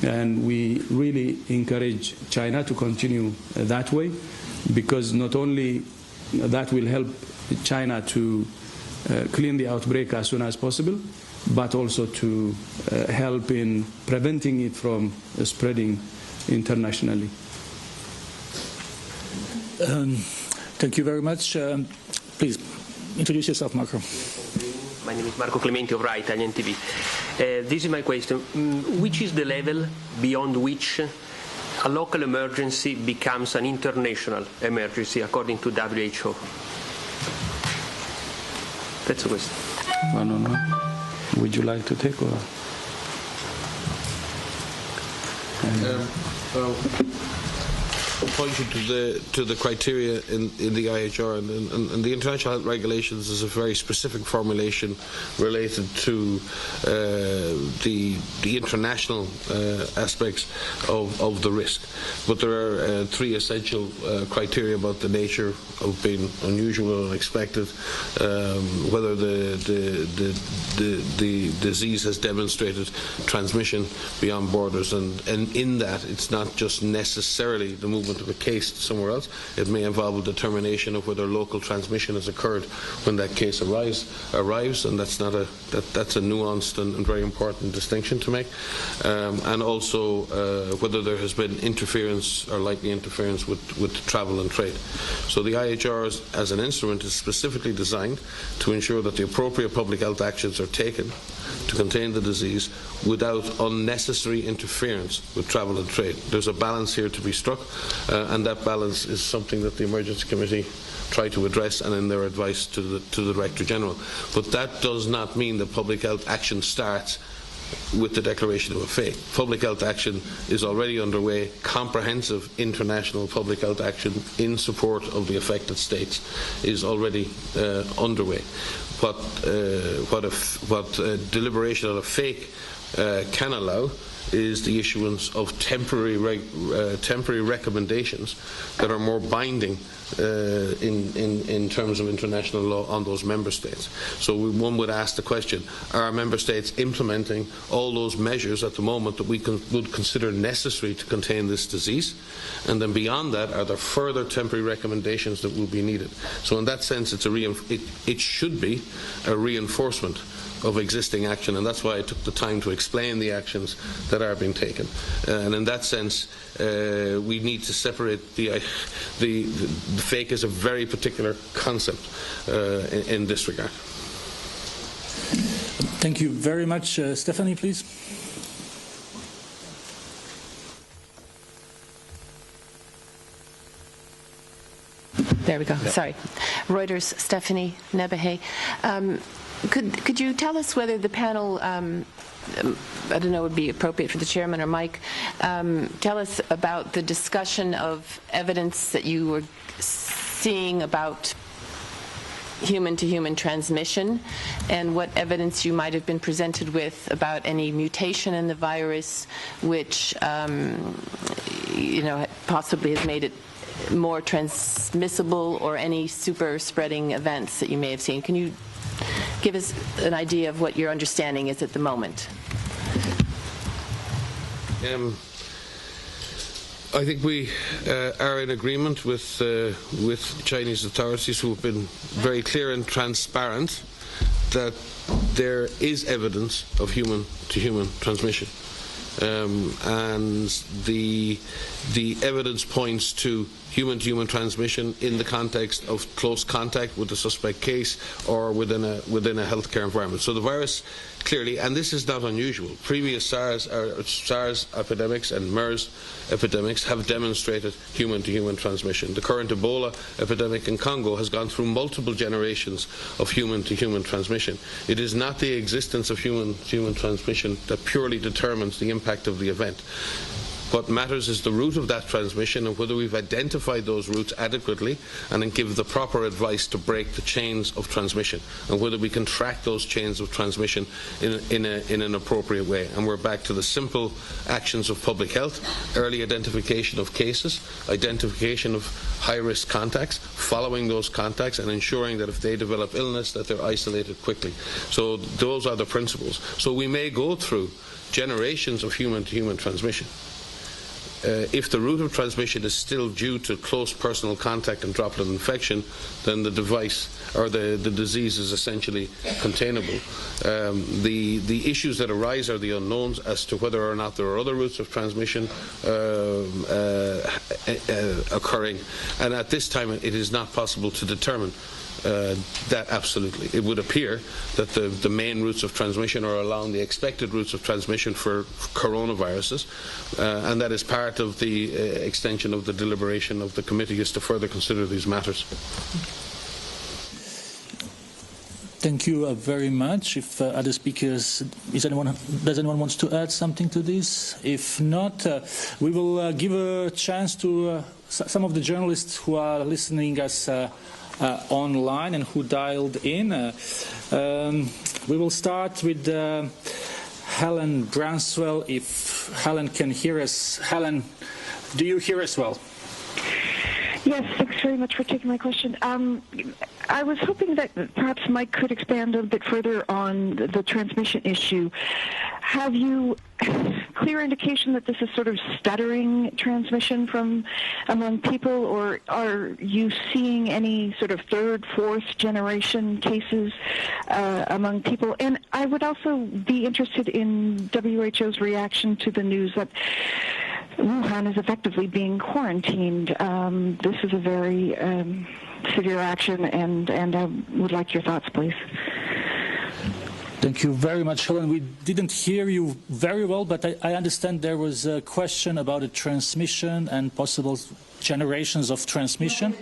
and we really encourage China to continue that way, because not only that will help China to clean the outbreak as soon as possible, but also to help in preventing it from spreading internationally. Thank you very much. Please, introduce yourself, Marco. My name is Marco Clementi of RAI Italian TV. This is my question. Which is the level beyond which a local emergency becomes an international emergency according to WHO? That's the question. I don't know. Would you like to take over? Well, pointing to the criteria in the IHR and the international health regulations is a very specific formulation related to the international aspects of the risk. But there are three essential criteria about the nature of being unusual or unexpected, whether the disease has demonstrated transmission beyond borders, and in that it's not just necessarily the movement of a case somewhere else. It may involve a determination of whether local transmission has occurred when that case arrives, and that's not that's a nuanced and very important distinction to make. And also whether there has been interference or likely interference with travel and trade. So the IHR as an instrument is specifically designed to ensure that the appropriate public health actions are taken to contain the disease without unnecessary interference with travel and trade. There's a balance here to be struck, and that balance is something that the Emergency Committee try to address and in their advice to the Director General. But that does not mean that public health action starts with the declaration of a fake. Public health action is already underway. Comprehensive international public health action in support of the affected states is already underway. What deliberation on a fake can allow is the issuance of temporary recommendations that are more binding in terms of international law on those member states. So one would ask the question, are member states implementing all those measures at the moment that we would consider necessary to contain this disease? And then beyond that, are there further temporary recommendations that will be needed? So in that sense, it should be a reinforcement of existing action, and that's why I took the time to explain the actions that are being taken. And in that sense, we need to separate the fake as a very particular concept in this regard. Thank you very much. Stephanie, please. There we go. Yeah. Sorry. Reuters, Stephanie Nebehe. Could you tell us whether the panel, I don't know, would be appropriate for the chairman or Mike, tell us about the discussion of evidence that you were seeing about human-to-human transmission, and what evidence you might have been presented with about any mutation in the virus which, possibly has made it more transmissible, or any super spreading events that you may have seen. Can you give us an idea of what your understanding is at the moment? I think we are in agreement with Chinese authorities, who have been very clear and transparent that there is evidence of human-to-human transmission. And the evidence points to human-to-human transmission in the context of close contact with the suspect case or within a healthcare environment. So the virus clearly, and this is not unusual, previous SARS epidemics and MERS epidemics have demonstrated human-to-human transmission. The current Ebola epidemic in Congo has gone through multiple generations of human-to-human transmission. It is not the existence of human-to-human transmission that purely determines the impact of the event. What matters is the route of that transmission, and whether we've identified those routes adequately and then give the proper advice to break the chains of transmission, and whether we can track those chains of transmission in an appropriate way. And we're back to the simple actions of public health: early identification of cases, identification of high-risk contacts, following those contacts, and ensuring that if they develop illness, that they're isolated quickly. So those are the principles. So we may go through generations of human-to-human transmission. if the route of transmission is still due to close personal contact and droplet infection, then the device or the disease is essentially containable. The issues that arise are the unknowns as to whether or not there are other routes of transmission occurring, and at this time it is not possible to determine that absolutely. It would appear that the main routes of transmission are along the expected routes of transmission for coronaviruses, and that is part of the extension of the deliberation of the committee is to further consider these matters. Thank you very much. If other speakers, does anyone wants to add something to this? If not, we will give a chance to some of the journalists who are listening us online and who dialed in. We will start with Helen Branswell, if Helen can hear us. Helen, do you hear us well? Yes, thanks very much for taking my question. I was hoping that perhaps Mike could expand a bit further on the transmission issue. Have you clear indication that this is sort of stuttering transmission from among people, or are you seeing any sort of third, fourth generation cases among people? And I would also be interested in WHO's reaction to the news that Wuhan is effectively being quarantined. This is a very severe action, and I would like your thoughts, please. Thank you very much, Helen. We didn't hear you very well, but I understand there was a question about the transmission and possible generations of transmission.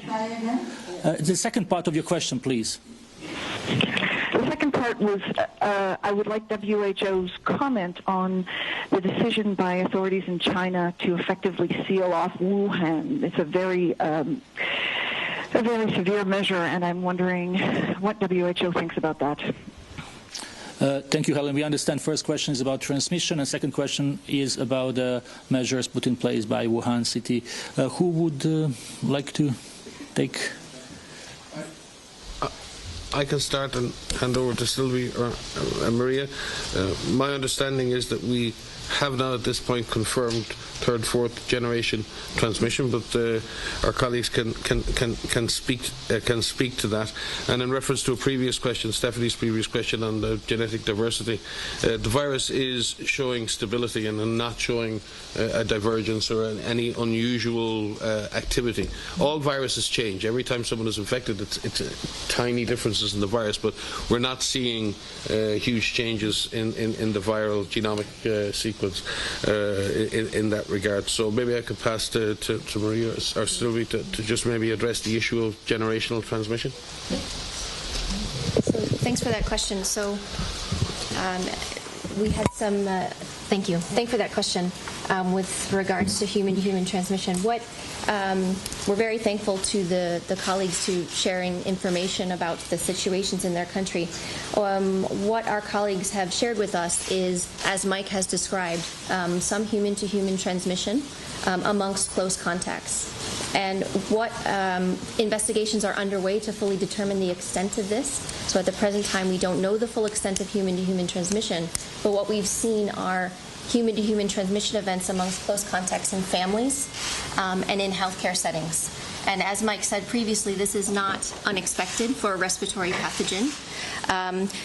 The second part of your question, please. The second part was I would like WHO's comment on the decision by authorities in China to effectively seal off Wuhan. It's a very severe measure, and I'm wondering what WHO thinks about that. Thank you, Helen. We understand first question is about transmission, and second question is about measures put in place by Wuhan city. Who would like to take? I can start and hand over to Sylvie or Maria. My understanding is that we have not at this point confirmed third, fourth generation transmission, but our colleagues can speak to that. And in reference to a previous question, Stephanie's previous question on the genetic diversity, the virus is showing stability and not showing a divergence or any unusual activity. All viruses change. Every time someone is infected, it's tiny differences in the virus, but we're not seeing huge changes in the viral genomic sequence in that regard. So maybe I could pass to Maria or Sylvie to just maybe address the issue of generational transmission. So thanks for that question. So we had some, thank you for that question with regards to human-to-human transmission. What we're very thankful to the colleagues who sharing information about the situations in their country. What our colleagues have shared with us is, as Mike has described, some human-to-human transmission amongst close contacts. And what investigations are underway to fully determine the extent of this. So at the present time, we don't know the full extent of human-to-human transmission, but what we've seen are human-to-human transmission events amongst close contacts in families and in healthcare settings. And as Mike said previously, this is not unexpected for a respiratory pathogen.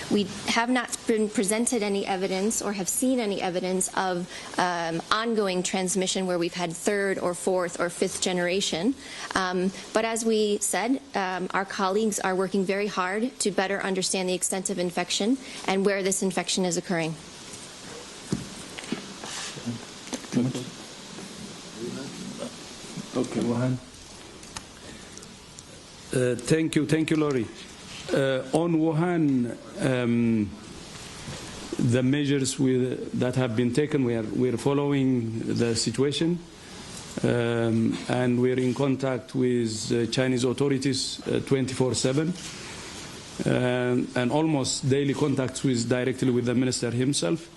We have not been presented any evidence or have seen any evidence of ongoing transmission where we've had third or fourth or fifth generation. But as we said, our colleagues are working very hard to better understand the extent of infection and where this infection is occurring. Okay, Wuhan. Thank you, Laurie. On Wuhan, the measures that have been taken, we're following the situation, and we're in contact with Chinese authorities 24/7, and almost daily contacts directly with the minister himself.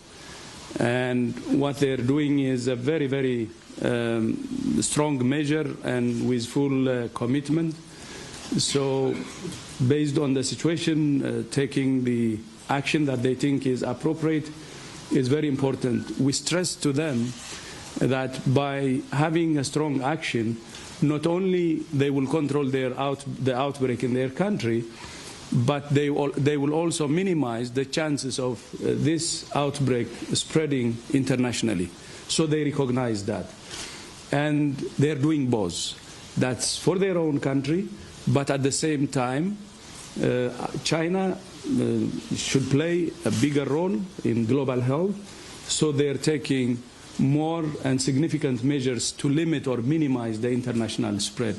And what they're doing is a very, very strong measure and with full commitment. So based on the situation, taking the action that they think is appropriate is very important. We stress to them that by having a strong action, not only they will control the outbreak in their country, but they will also minimize the chances of this outbreak spreading internationally. So they recognize that. And they're doing both. That's for their own country, but at the same time, China should play a bigger role in global health, so they're taking more and significant measures to limit or minimize the international spread.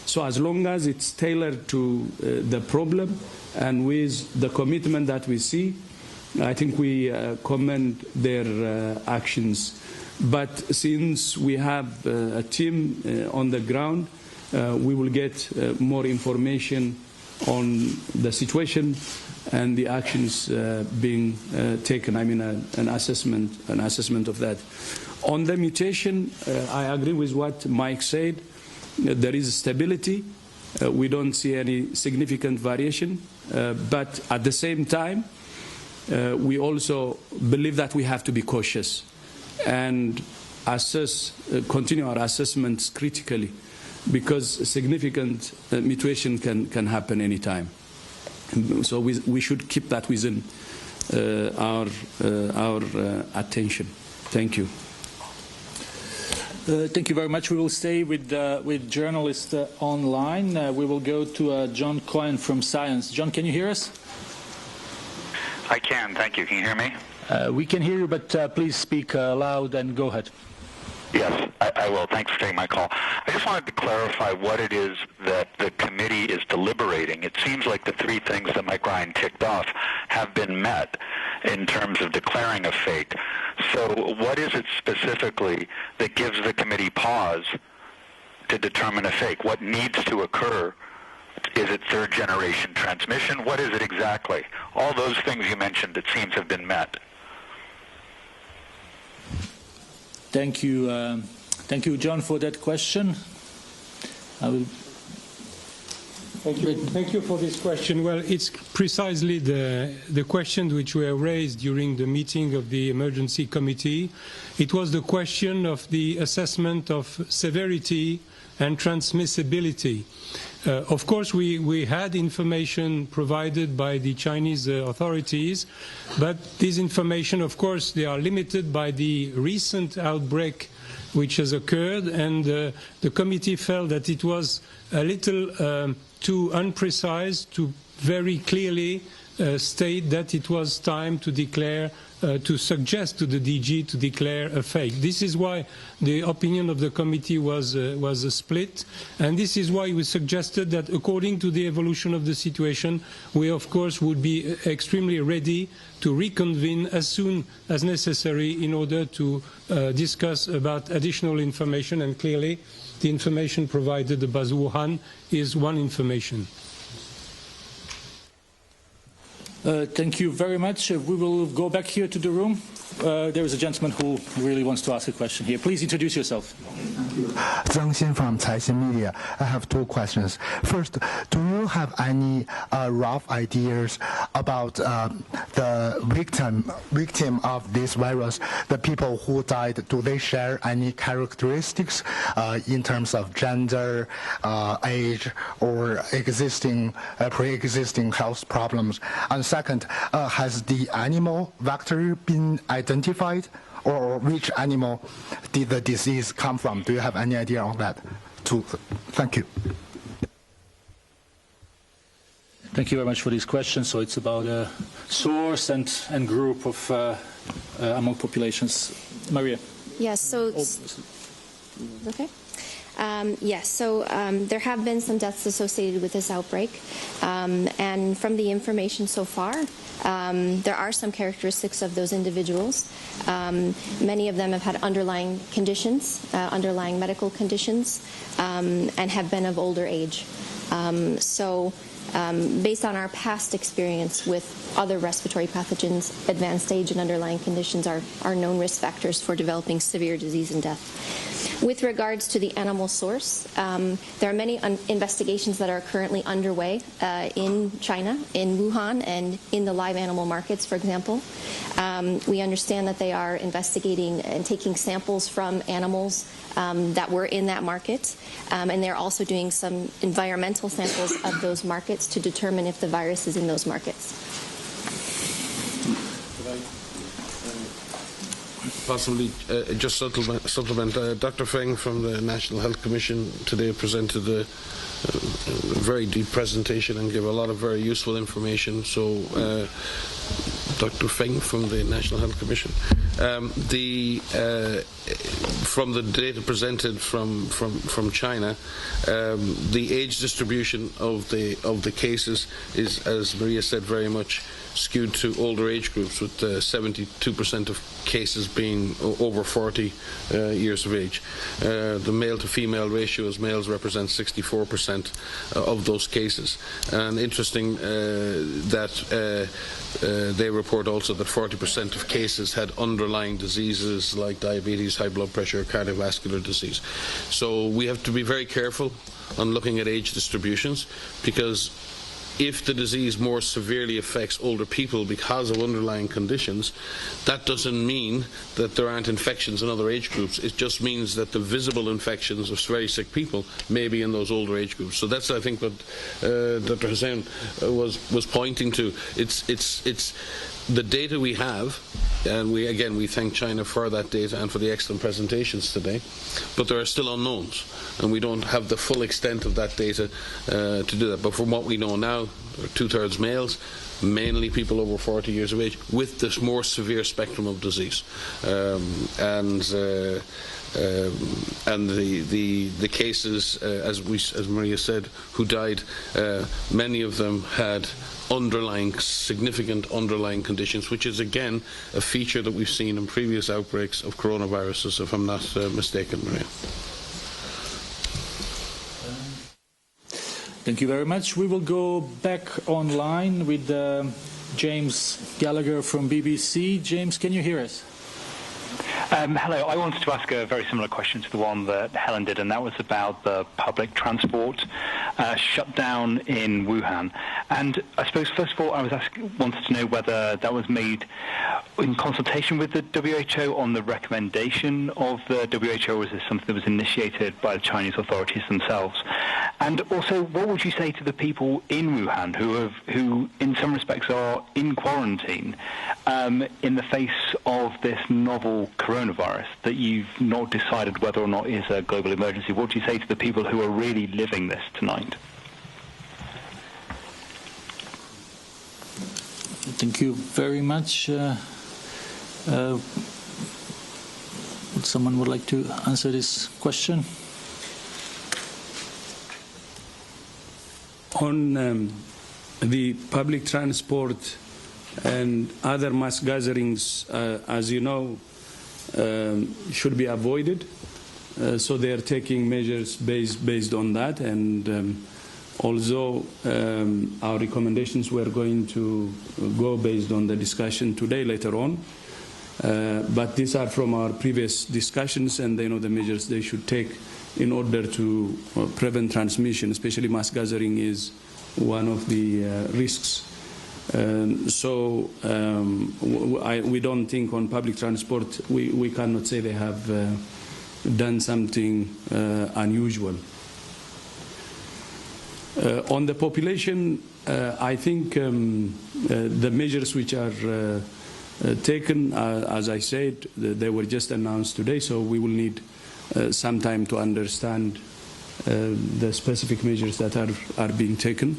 So as long as it's tailored to the problem and with the commitment that we see, I think we commend their actions. But since we have a team on the ground, we will get more information on the situation and the actions being taken. I mean, an assessment of that. On the mutation, I agree with what Mike said. There is stability. We don't see any significant variation. But at the same time, we also believe that we have to be cautious and continue our assessments critically, because significant mutation can happen anytime. So we should keep that within our attention. Thank you. Thank you very much. We will stay with journalists online. We will go to John Cohen from Science. John, can you hear us? I can. Thank you. Can you hear me? We can hear you, but please speak loud and go ahead. Yes, I will. Thanks for taking my call. I just wanted to clarify what it is that the committee is deliberating. It seems like the three things that Mike Ryan ticked off have been met in terms of declaring a fake. So what is it specifically that gives the committee pause to determine a fake? What needs to occur? Is it third-generation transmission? What is it exactly? All those things you mentioned, it seems, have been met. Thank you, John, for that question. Thank you for this question. Well, it's precisely the questions which were raised during the meeting of the emergency committee. It was the question of the assessment of severity and transmissibility. Of course, we had information provided by the Chinese authorities, but this information, of course, they are limited by the recent outbreak which has occurred, and the committee felt that it was a little too imprecise to very clearly state that it was time to declare, to suggest to the DG to declare a fake. This is why the opinion of the committee was split, and this is why we suggested that according to the evolution of the situation, we of course would be extremely ready to reconvene as soon as necessary in order to discuss about additional information, and clearly the information provided by Wuhan is one information. Thank you very much. We will go back here to the room. There is a gentleman who really wants to ask a question here. Please introduce yourself. Zhang Xin from Caixin Media. I have two questions. First, do you have any rough ideas about the victim of this virus, the people who died? Do they share any characteristics in terms of gender, age, or pre-existing health problems? And second, has the animal vector been identified, or which animal did the disease come from? Do you have any idea on that? Thank you. Thank you very much for these questions. So it's about source and group of among populations. Maria. Yes. So okay. Yes, so there have been some deaths associated with this outbreak, and from the information so far, there are some characteristics of those individuals. Many of them have had underlying conditions, underlying medical conditions, and have been of older age. So Based on our past experience with other respiratory pathogens, advanced stage and underlying conditions are known risk factors for developing severe disease and death. With regards to the animal source, there are many investigations that are currently underway in China, in Wuhan, and in the live animal markets, for example. We understand that they are investigating and taking samples from animals that were in that market, and they're also doing some environmental samples of those markets to determine if the virus is in those markets. Possibly just supplement. Dr. Feng from the National Health Commission today presented a very deep presentation and gave a lot of very useful information. So, Dr. Feng from the National Health Commission. From the data presented from China, the age distribution of the cases is, as Maria said, very much skewed to older age groups, with 72% of cases being over 40 years of age. The male to female ratio as males represents 64% of those cases. And interesting that they report also that 40% of cases had underlying diseases like diabetes, high blood pressure, cardiovascular disease. So we have to be very careful on looking at age distributions, because if the disease more severely affects older people because of underlying conditions, that doesn't mean that there aren't infections in other age groups. It just means that the visible infections of very sick people may be in those older age groups. So that's, I think, what Dr. Hussain was pointing to. It's the data we have, and we thank China for that data and for the excellent presentations today, but there are still unknowns, and we don't have the full extent of that data to do that. But from what we know now, there are 2/3 males, mainly people over 40 years of age, with this more severe spectrum of disease. And the cases, as Maria said, who died, many of them had significant underlying conditions, which is again a feature that we've seen in previous outbreaks of coronaviruses, if I'm not mistaken, Maria. Thank you very much. We will go back online with James Gallagher from BBC. James, can you hear us? Hello. I wanted to ask a very similar question to the one that Helen did, and that was about the public transport shutdown in Wuhan. And I suppose, first of all, I wanted to know whether that was made in consultation with the WHO on the recommendation of the WHO, or was this something that was initiated by the Chinese authorities themselves? And also, what would you say to the people in Wuhan who in some respects, are in quarantine in the face of this novel coronavirus that you've not decided whether or not is a global emergency? What do you say to the people who are really living this tonight? Thank you very much. Someone would like to answer this question? On the public transport and other mass gatherings, as you know, should be avoided. So they are taking measures based on that. And although our recommendations were going to go based on the discussion today later on, but these are from our previous discussions, and they know the measures they should take in order to prevent transmission, especially mass gathering is one of the risks. So we don't think on public transport, we cannot say they have done something unusual. On the population, I think the measures which are taken, as I said, they were just announced today, so we will need some time to understand the specific measures that are being taken.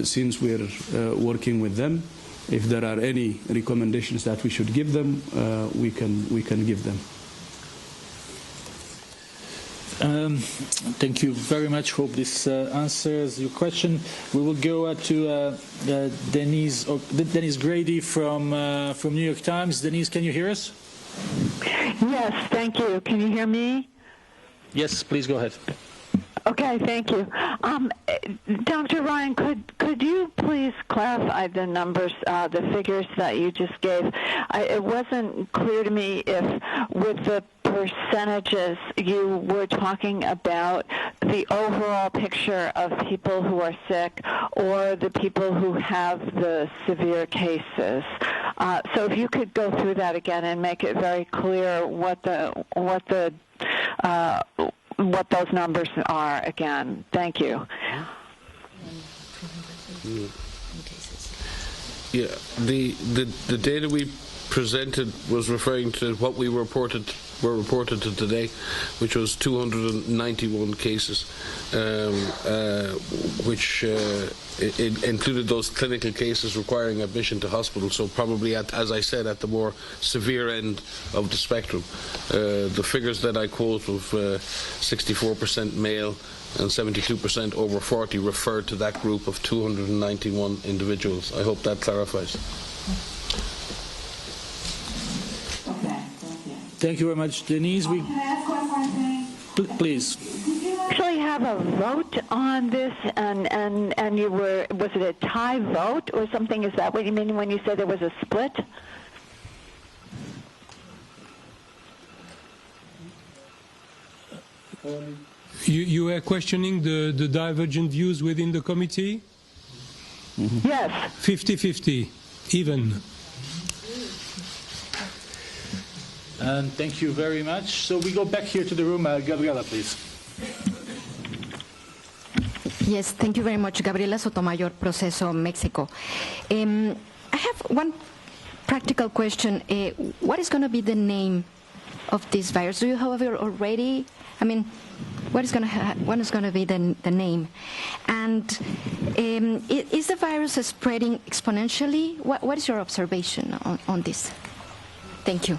Since we're working with them, if there are any recommendations that we should give them, we can give them. Thank you very much. Hope this answers your question. We will go to Denise Grady from New York Times. Denise, can you hear us? Yes, thank you. Can you hear me? Yes, please go ahead. Okay, thank you. Dr. Ryan, could you please clarify the numbers, the figures that you just gave? It wasn't clear to me if with the percentages you were talking about the overall picture of people who are sick or the people who have the severe cases. So if you could go through that again and make it very clear what those numbers are again. Thank you. Yeah, the data we presented was referring to what we were reported to today, which was 291 cases, which it included those clinical cases requiring admission to hospital. So probably, as I said, at the more severe end of the spectrum. The figures that I quote of 64% male and 72% over 40 referred to that group of 291 individuals. I hope that clarifies. Thank you very much, Denise. Can I ask one more thing? Please. Did you actually have a vote on this, and you were, was it a tie vote or something? Is that what you mean when you say there was a split? You are questioning the divergent views within the committee? Mm-hmm. Yes. 50-50, even. And thank you very much. So we go back here to the room. Gabriela, please. Yes, thank you very much. Gabriela Sotomayor, Proceso, Mexico. I have one practical question. What is going to be the name of this virus? Do you, however, already? I mean, what is going to be the name? And is the virus spreading exponentially? What is your observation on this? Thank you.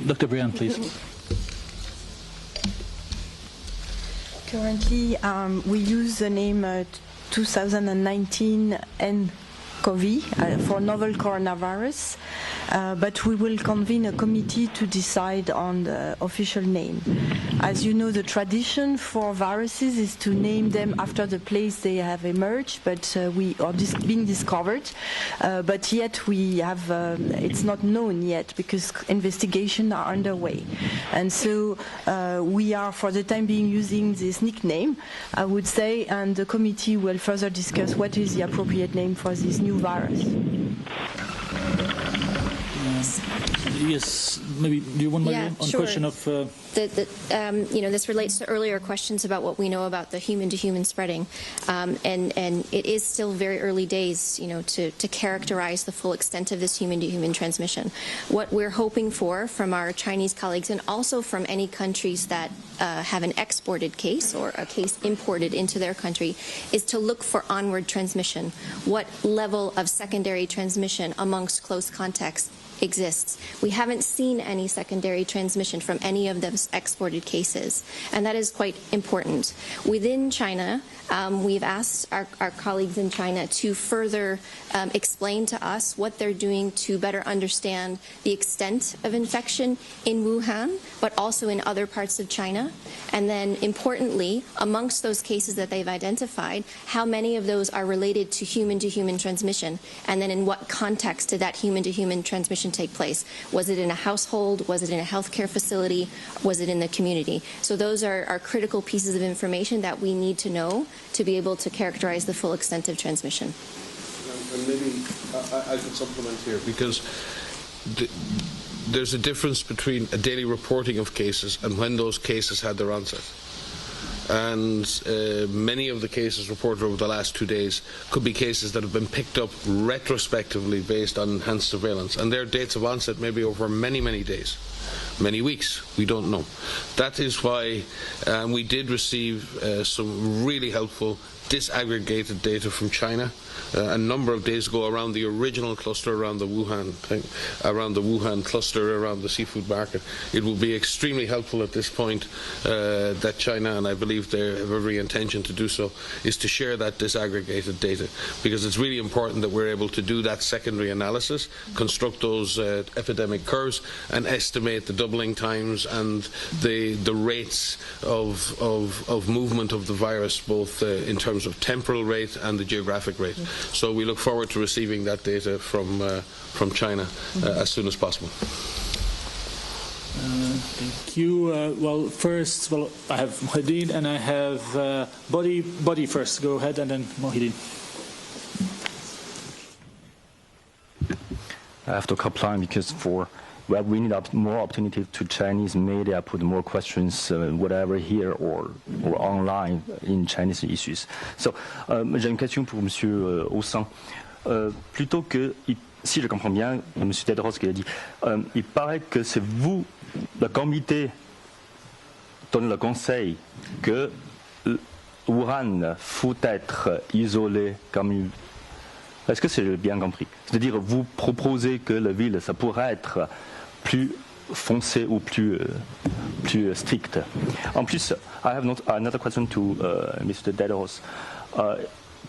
Dr. Brian, please. Currently, we use the name 2019 nCoV for novel coronavirus, but we will convene a committee to decide on the official name. As you know, the tradition for viruses is to name them after the place they have emerged, but been discovered. But yet we have, it's not known yet because investigations are underway. And so we are, for the time being, using this nickname, I would say, and the committee will further discuss what is the appropriate name for this new virus. Yes, maybe do you want to on sure. question of this relates to earlier questions about what we know about the human-to-human spreading, and it is still very early days, to characterize the full extent of this human-to-human transmission. What we're hoping for from our Chinese colleagues, and also from any countries that have an exported case or a case imported into their country, is to look for onward transmission. What level of secondary transmission amongst close contacts exists? We haven't seen any secondary transmission from any of those exported cases, and that is quite important. Within China, we've asked our colleagues in China to further explain to us what they're doing to better understand the extent of infection in Wuhan, but also in other parts of China. And then, importantly, amongst those cases that they've identified, how many of those are related to human-to-human transmission, and then in what context did that human-to-human transmission take place? Was it in a household? Was it in a healthcare facility? Was it in the community? So those are critical pieces of information that we need to know to be able to characterize the full extent of transmission. And maybe I could supplement here, because there's a difference between a daily reporting of cases and when those cases had their onset. And many of the cases reported over the last 2 days could be cases that have been picked up retrospectively based on enhanced surveillance. And their dates of onset may be over many, many days, many weeks. We don't know. That is why we did receive some really helpful disaggregated data from China a number of days ago around the original cluster around the Wuhan thing, around the Wuhan cluster around the seafood market. It will be extremely helpful at this point that China, and I believe they have every intention to do so, is to share that disaggregated data, because it's really important that we're able to do that secondary analysis, construct those epidemic curves, and estimate the doubling times and the rates of movement of the virus, both in terms of temporal rate and the geographic rate. So we look forward to receiving that data from China as soon as possible. Thank you. First, I have Mohideen and I have Body first. Go ahead, and then Mohideen. I have to comply because we need more opportunity to Chinese media put more questions, whatever here or online in Chinese issues. So, j'ai une question pour Monsieur Aussan. Plutôt que, si je comprends bien, Monsieur Tedros qui a dit, il paraît que c'est vous, le comité, donne le conseil que Wuhan faut être isolé comme. Est-ce que c'est bien compris? C'est-à-dire, vous proposez que la ville, ça pourrait être plus foncé ou plus strict. En plus, I have another question to Mr. Tedros.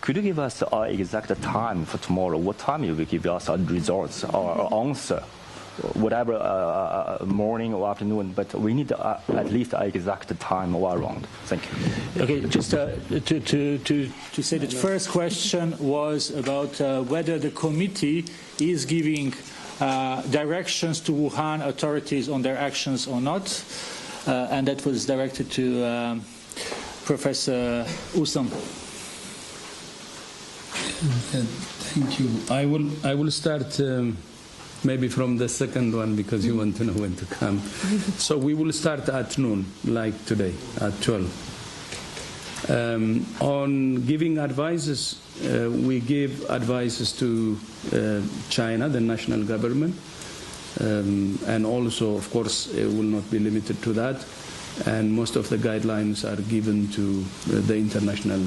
Could you give us our exact time for tomorrow? What time you will give us our results or answer? Whatever, morning or afternoon, but we need at least an exact time or around. Thank you. Okay, just to say that first question was about whether the committee is giving directions to Wuhan authorities on their actions or not, and that was directed to Professor Aussan. Thank you. I will start maybe from the second one, because you want to know when to come. So we will start at noon, like today, at 12. On giving advices, we give advices to China, the national government, and also, of course, it will not be limited to that. And most of the guidelines are given to the international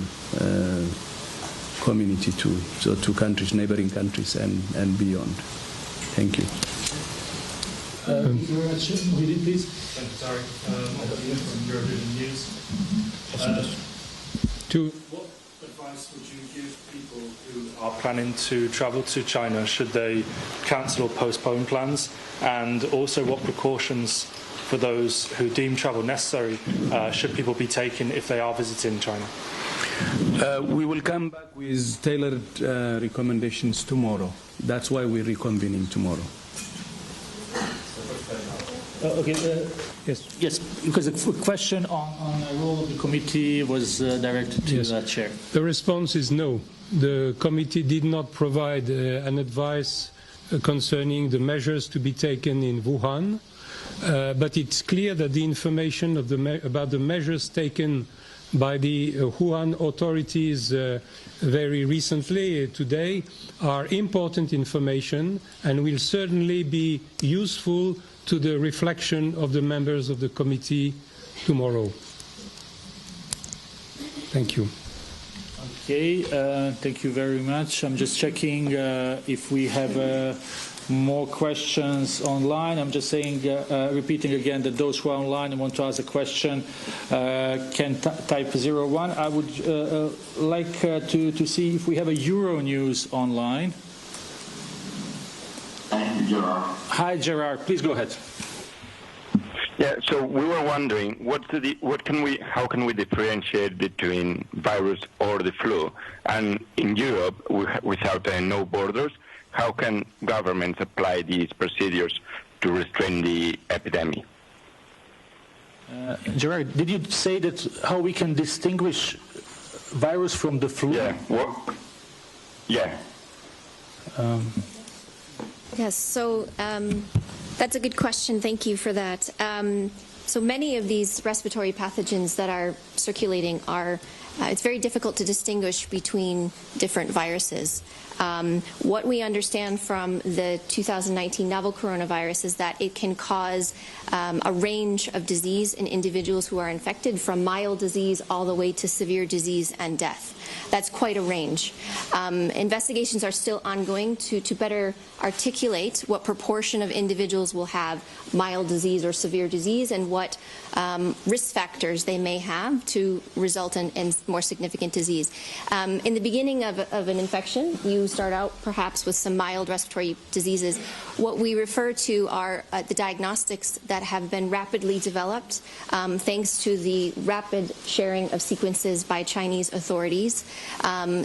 community too, so to countries, neighboring countries, and beyond. Thank you. Thank you very much. Mohideen, please. Sorry, from European News. What advice would you give people who are planning to travel to China? Should they cancel or postpone plans? And also, what precautions for those who deem travel necessary should people be taking if they are visiting China? We will come back with tailored recommendations tomorrow. That's why we're reconvening tomorrow. Yes, because the question on the role of the committee was directed to the chair. The response is no. The committee did not provide an advice concerning the measures to be taken in Wuhan, but it's clear that the information about the measures taken by the Wuhan authorities very recently, today, are important information and will certainly be useful to the reflection of the members of the committee tomorrow. Thank you. Okay, thank you very much. I'm just checking if we have more questions online. I'm just saying, repeating again, that those who are online and want to ask a question can type 01. I would like to see if we have a Euronews online. Thank you, Gerard. Hi, Gerard. Please go ahead. Yeah, so we were wondering, how can we differentiate between virus or the flu? And in Europe, without no borders, how can governments apply these procedures to restrain the epidemic? Gerard, did you say that how we can distinguish virus from the flu? Yeah. Yes, so that's a good question. Thank you for that. So many of these respiratory pathogens that are circulating are it's very difficult to distinguish between different viruses. What we understand from the 2019 novel coronavirus is that it can cause a range of disease in individuals who are infected, from mild disease all the way to severe disease and death. That's quite a range. Investigations are still ongoing to better articulate what proportion of individuals will have mild disease or severe disease and what risk factors they may have to result in more significant disease. In the beginning of an infection, you start out perhaps with some mild respiratory diseases. What we refer to are the diagnostics that have been rapidly developed thanks to the rapid sharing of sequences by Chinese authorities.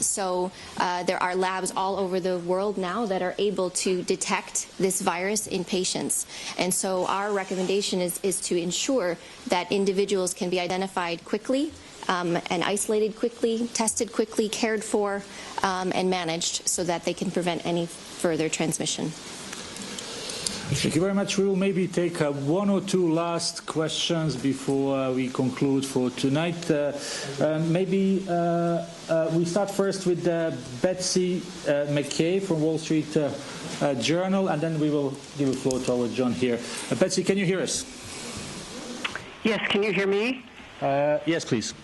So there are labs all over the world now that are able to detect this virus in patients. And so our recommendation is to ensure that individuals can be identified quickly and isolated quickly, tested quickly, cared for, and managed so that they can prevent any further transmission. Thank you very much. We will maybe take one or two last questions before we conclude for tonight. Maybe we start first with Betsy McKay from Wall Street Journal, and then we will give the floor to our John here. Betsy, can you hear us? Yes, can you hear me? Yes, please.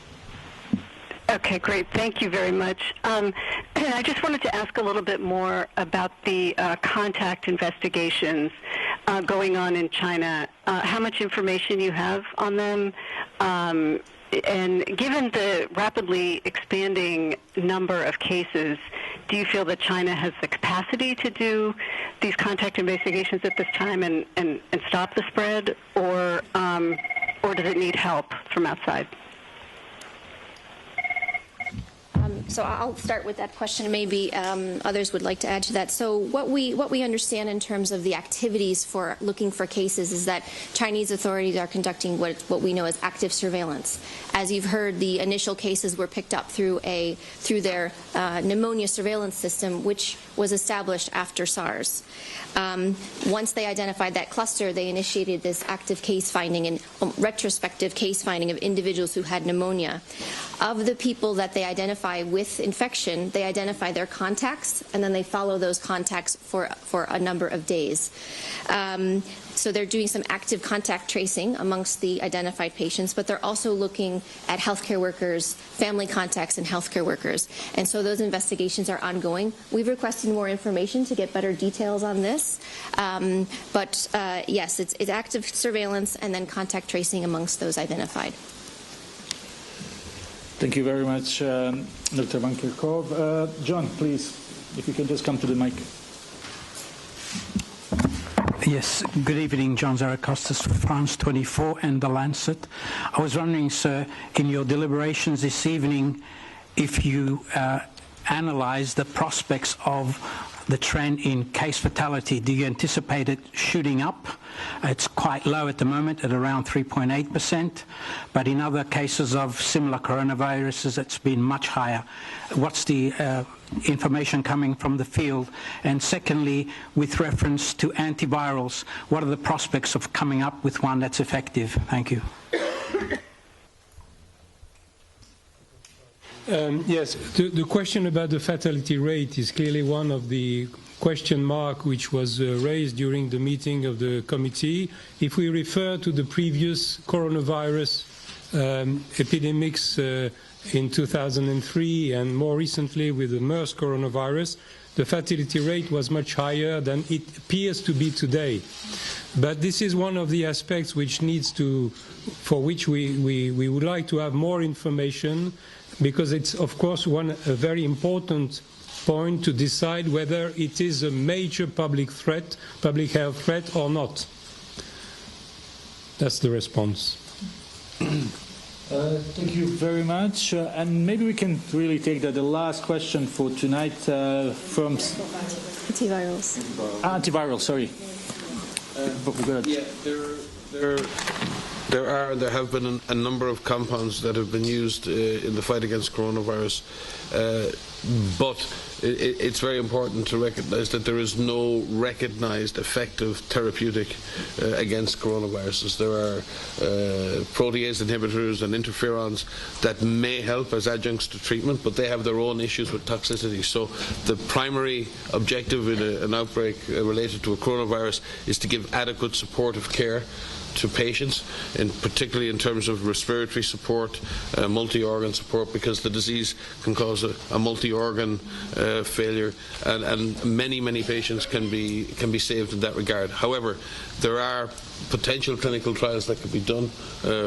Okay, great. Thank you very much. I just wanted to ask a little bit more about the contact investigations going on in China, how much information you have on them, and given the rapidly expanding number of cases, do you feel that China has the capacity to do these contact investigations at this time and stop the spread, or does it need help from outside? So I'll start with that question. Maybe others would like to add to that. So what we understand in terms of the activities for looking for cases is that Chinese authorities are conducting what we know as active surveillance. As you've heard, the initial cases were picked up through their pneumonia surveillance system, which was established after SARS. Once they identified that cluster, they initiated this active case finding and retrospective case finding of individuals who had pneumonia. Of the people that they identify with infection, they identify their contacts, and then they follow those contacts for a number of days. So they're doing some active contact tracing amongst the identified patients, but they're also looking at healthcare workers, family contacts, and healthcare workers. And so those investigations are ongoing. We've requested more information to get better details on this. But yes, it's active surveillance and then contact tracing amongst those identified. Thank you very much, Dr. Van Kerkhove. John, please, if you can just come to the mic. Yes, good evening, John Zarakostas, France 24 and The Lancet. I was wondering, sir, in your deliberations this evening, if you analyze the prospects of the trend in case fatality. Do you anticipate it shooting up? It's quite low at the moment at around 3.8%, but in other cases of similar coronaviruses, it's been much higher. What's the information coming from the field? And secondly, with reference to antivirals, what are the prospects of coming up with one that's effective? Thank you. Yes, the question about the fatality rate is clearly one of the question mark which was raised during the meeting of the committee. If we refer to the previous coronavirus epidemics in 2003 and more recently with the MERS coronavirus, the fatality rate was much higher than it appears to be today. But this is one of the aspects which needs to, for which we would like to have more information, because it's, of course, a very important point to decide whether it is a major public health threat or not. That's the response. Thank you very much. And maybe we can really take the last question for tonight from... Antivirals. Antiviral, sorry. There have been a number of compounds that have been used in the fight against coronavirus. but it's very important to recognize that there is no recognized effective therapeutic against coronaviruses. There are protease inhibitors and interferons that may help as adjuncts to treatment, but they have their own issues with toxicity. So the primary objective in an outbreak related to a coronavirus is to give adequate supportive care to patients, and particularly in terms of respiratory support, multi-organ support, because the disease can cause a multi-organ failure, and many patients can be saved in that regard. However, there are potential clinical trials that could be done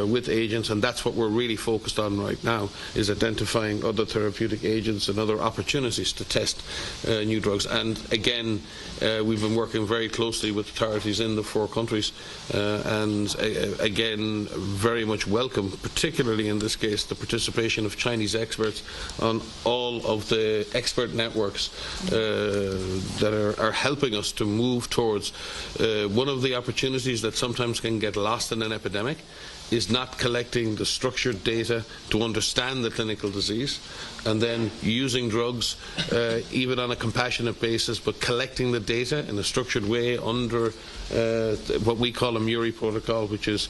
with agents, and that's what we're really focused on right now, is identifying other therapeutic agents and other opportunities to test new drugs. And again, we've been working very closely with authorities in the 4 countries, and again, very much welcome, particularly in this case, the participation of Chinese experts on all of the expert networks that are helping us to move towards one of the opportunities that sometimes can get lost in an epidemic is not collecting the structured data to understand the clinical disease, and then using drugs even on a compassionate basis, but collecting the data in a structured way under what we call a Muri protocol, which is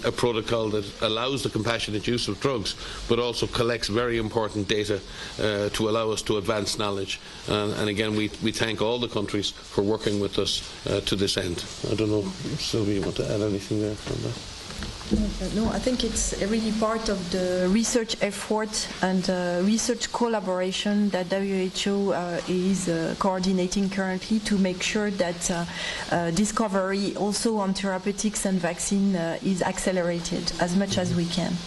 a protocol that allows the compassionate use of drugs, but also collects very important data to allow us to advance knowledge. And again, we thank all the countries for working with us to this end. I don't know, Sylvia, you want to add anything there from that? No, I think it's really part of the research effort and research collaboration that WHO is coordinating currently to make sure that discovery also on therapeutics and vaccine is accelerated as much as we can.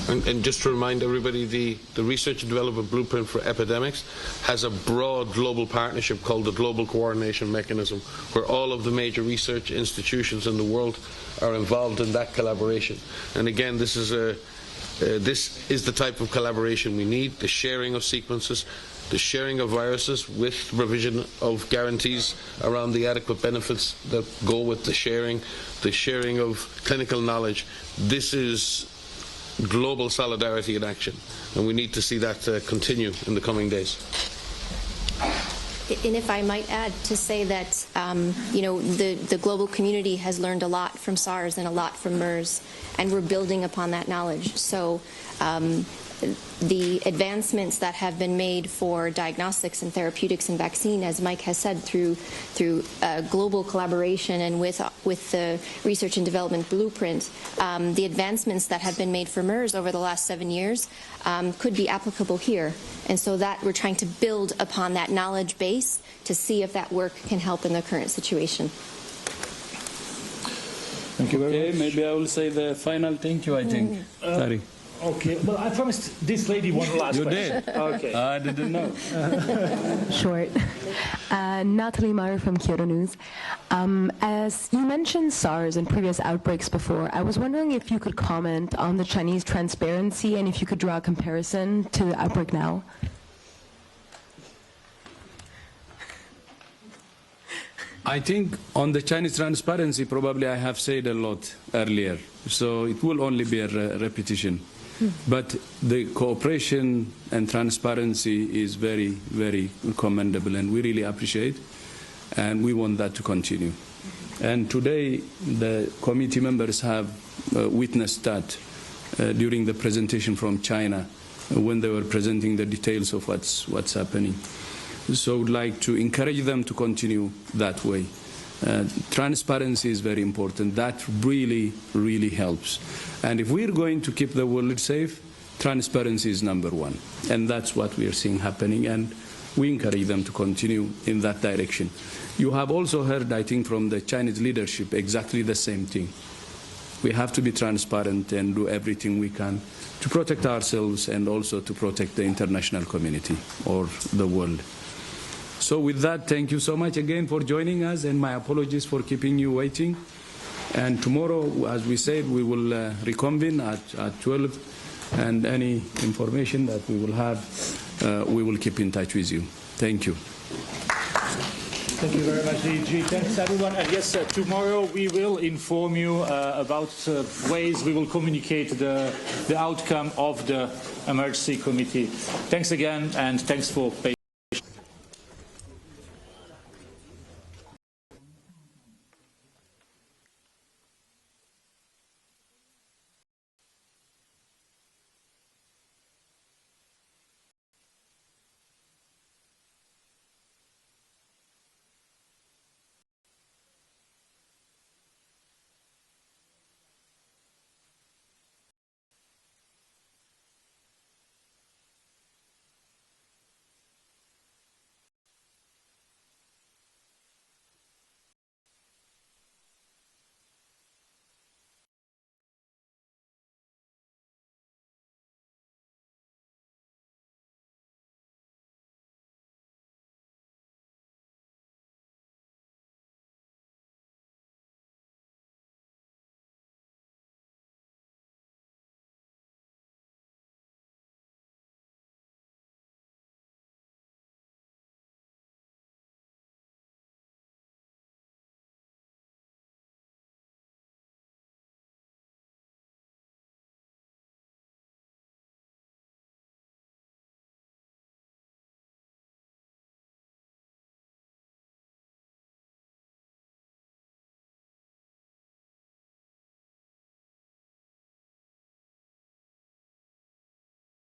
And just to remind everybody, the Research and Development Blueprint for Epidemics has a broad global partnership called the Global Coordination Mechanism, where all of the major research institutions in the world are involved in that collaboration. And again, this is the type of collaboration we need, the sharing of sequences, the sharing of viruses with provision of guarantees around the adequate benefits that go with the sharing of clinical knowledge. This is global solidarity in action, and we need to see that continue in the coming days. And if I might add to say that, the global community has learned a lot from SARS and a lot from MERS, and we're building upon that knowledge. So the advancements that have been made for diagnostics and therapeutics and vaccine, as Mike has said, through global collaboration and with the Research and Development Blueprint, the advancements that have been made for MERS over the last 7 years could be applicable here. And so that we're trying to build upon that knowledge base to see if that work can help in the current situation. Thank you very much. Maybe I will say the final thank you, I think. Sorry. Okay, well, I promised this lady one last question. You did? Okay. I didn't know. Short. Natalie Meyer from Kyoto News. As you mentioned SARS and previous outbreaks before, I was wondering if you could comment on the Chinese transparency and if you could draw a comparison to the outbreak now. I think on the Chinese transparency, probably I have said a lot earlier, so it will only be a repetition. But the cooperation and transparency is very, very commendable, and we really appreciate, and we want that to continue. And today, the committee members have witnessed that during the presentation from China, when they were presenting the details of what's happening. So I would like to encourage them to continue that way. Transparency is very important. That really, really helps. And if we're going to keep the world safe, transparency is number one. And that's what we are seeing happening. And we encourage them to continue in that direction. You have also heard, I think, from the Chinese leadership exactly the same thing. We have to be transparent and do everything we can to protect ourselves and also to protect the international community or the world. So with that, thank you so much again for joining us, and my apologies for keeping you waiting. And tomorrow, as we said, we will reconvene at 12, and any information that we will have, we will keep in touch with you. Thank you. Thank you very much, DG. Thanks, everyone. And yes, tomorrow we will inform you about ways we will communicate the outcome of the emergency committee. Thanks again, and thanks for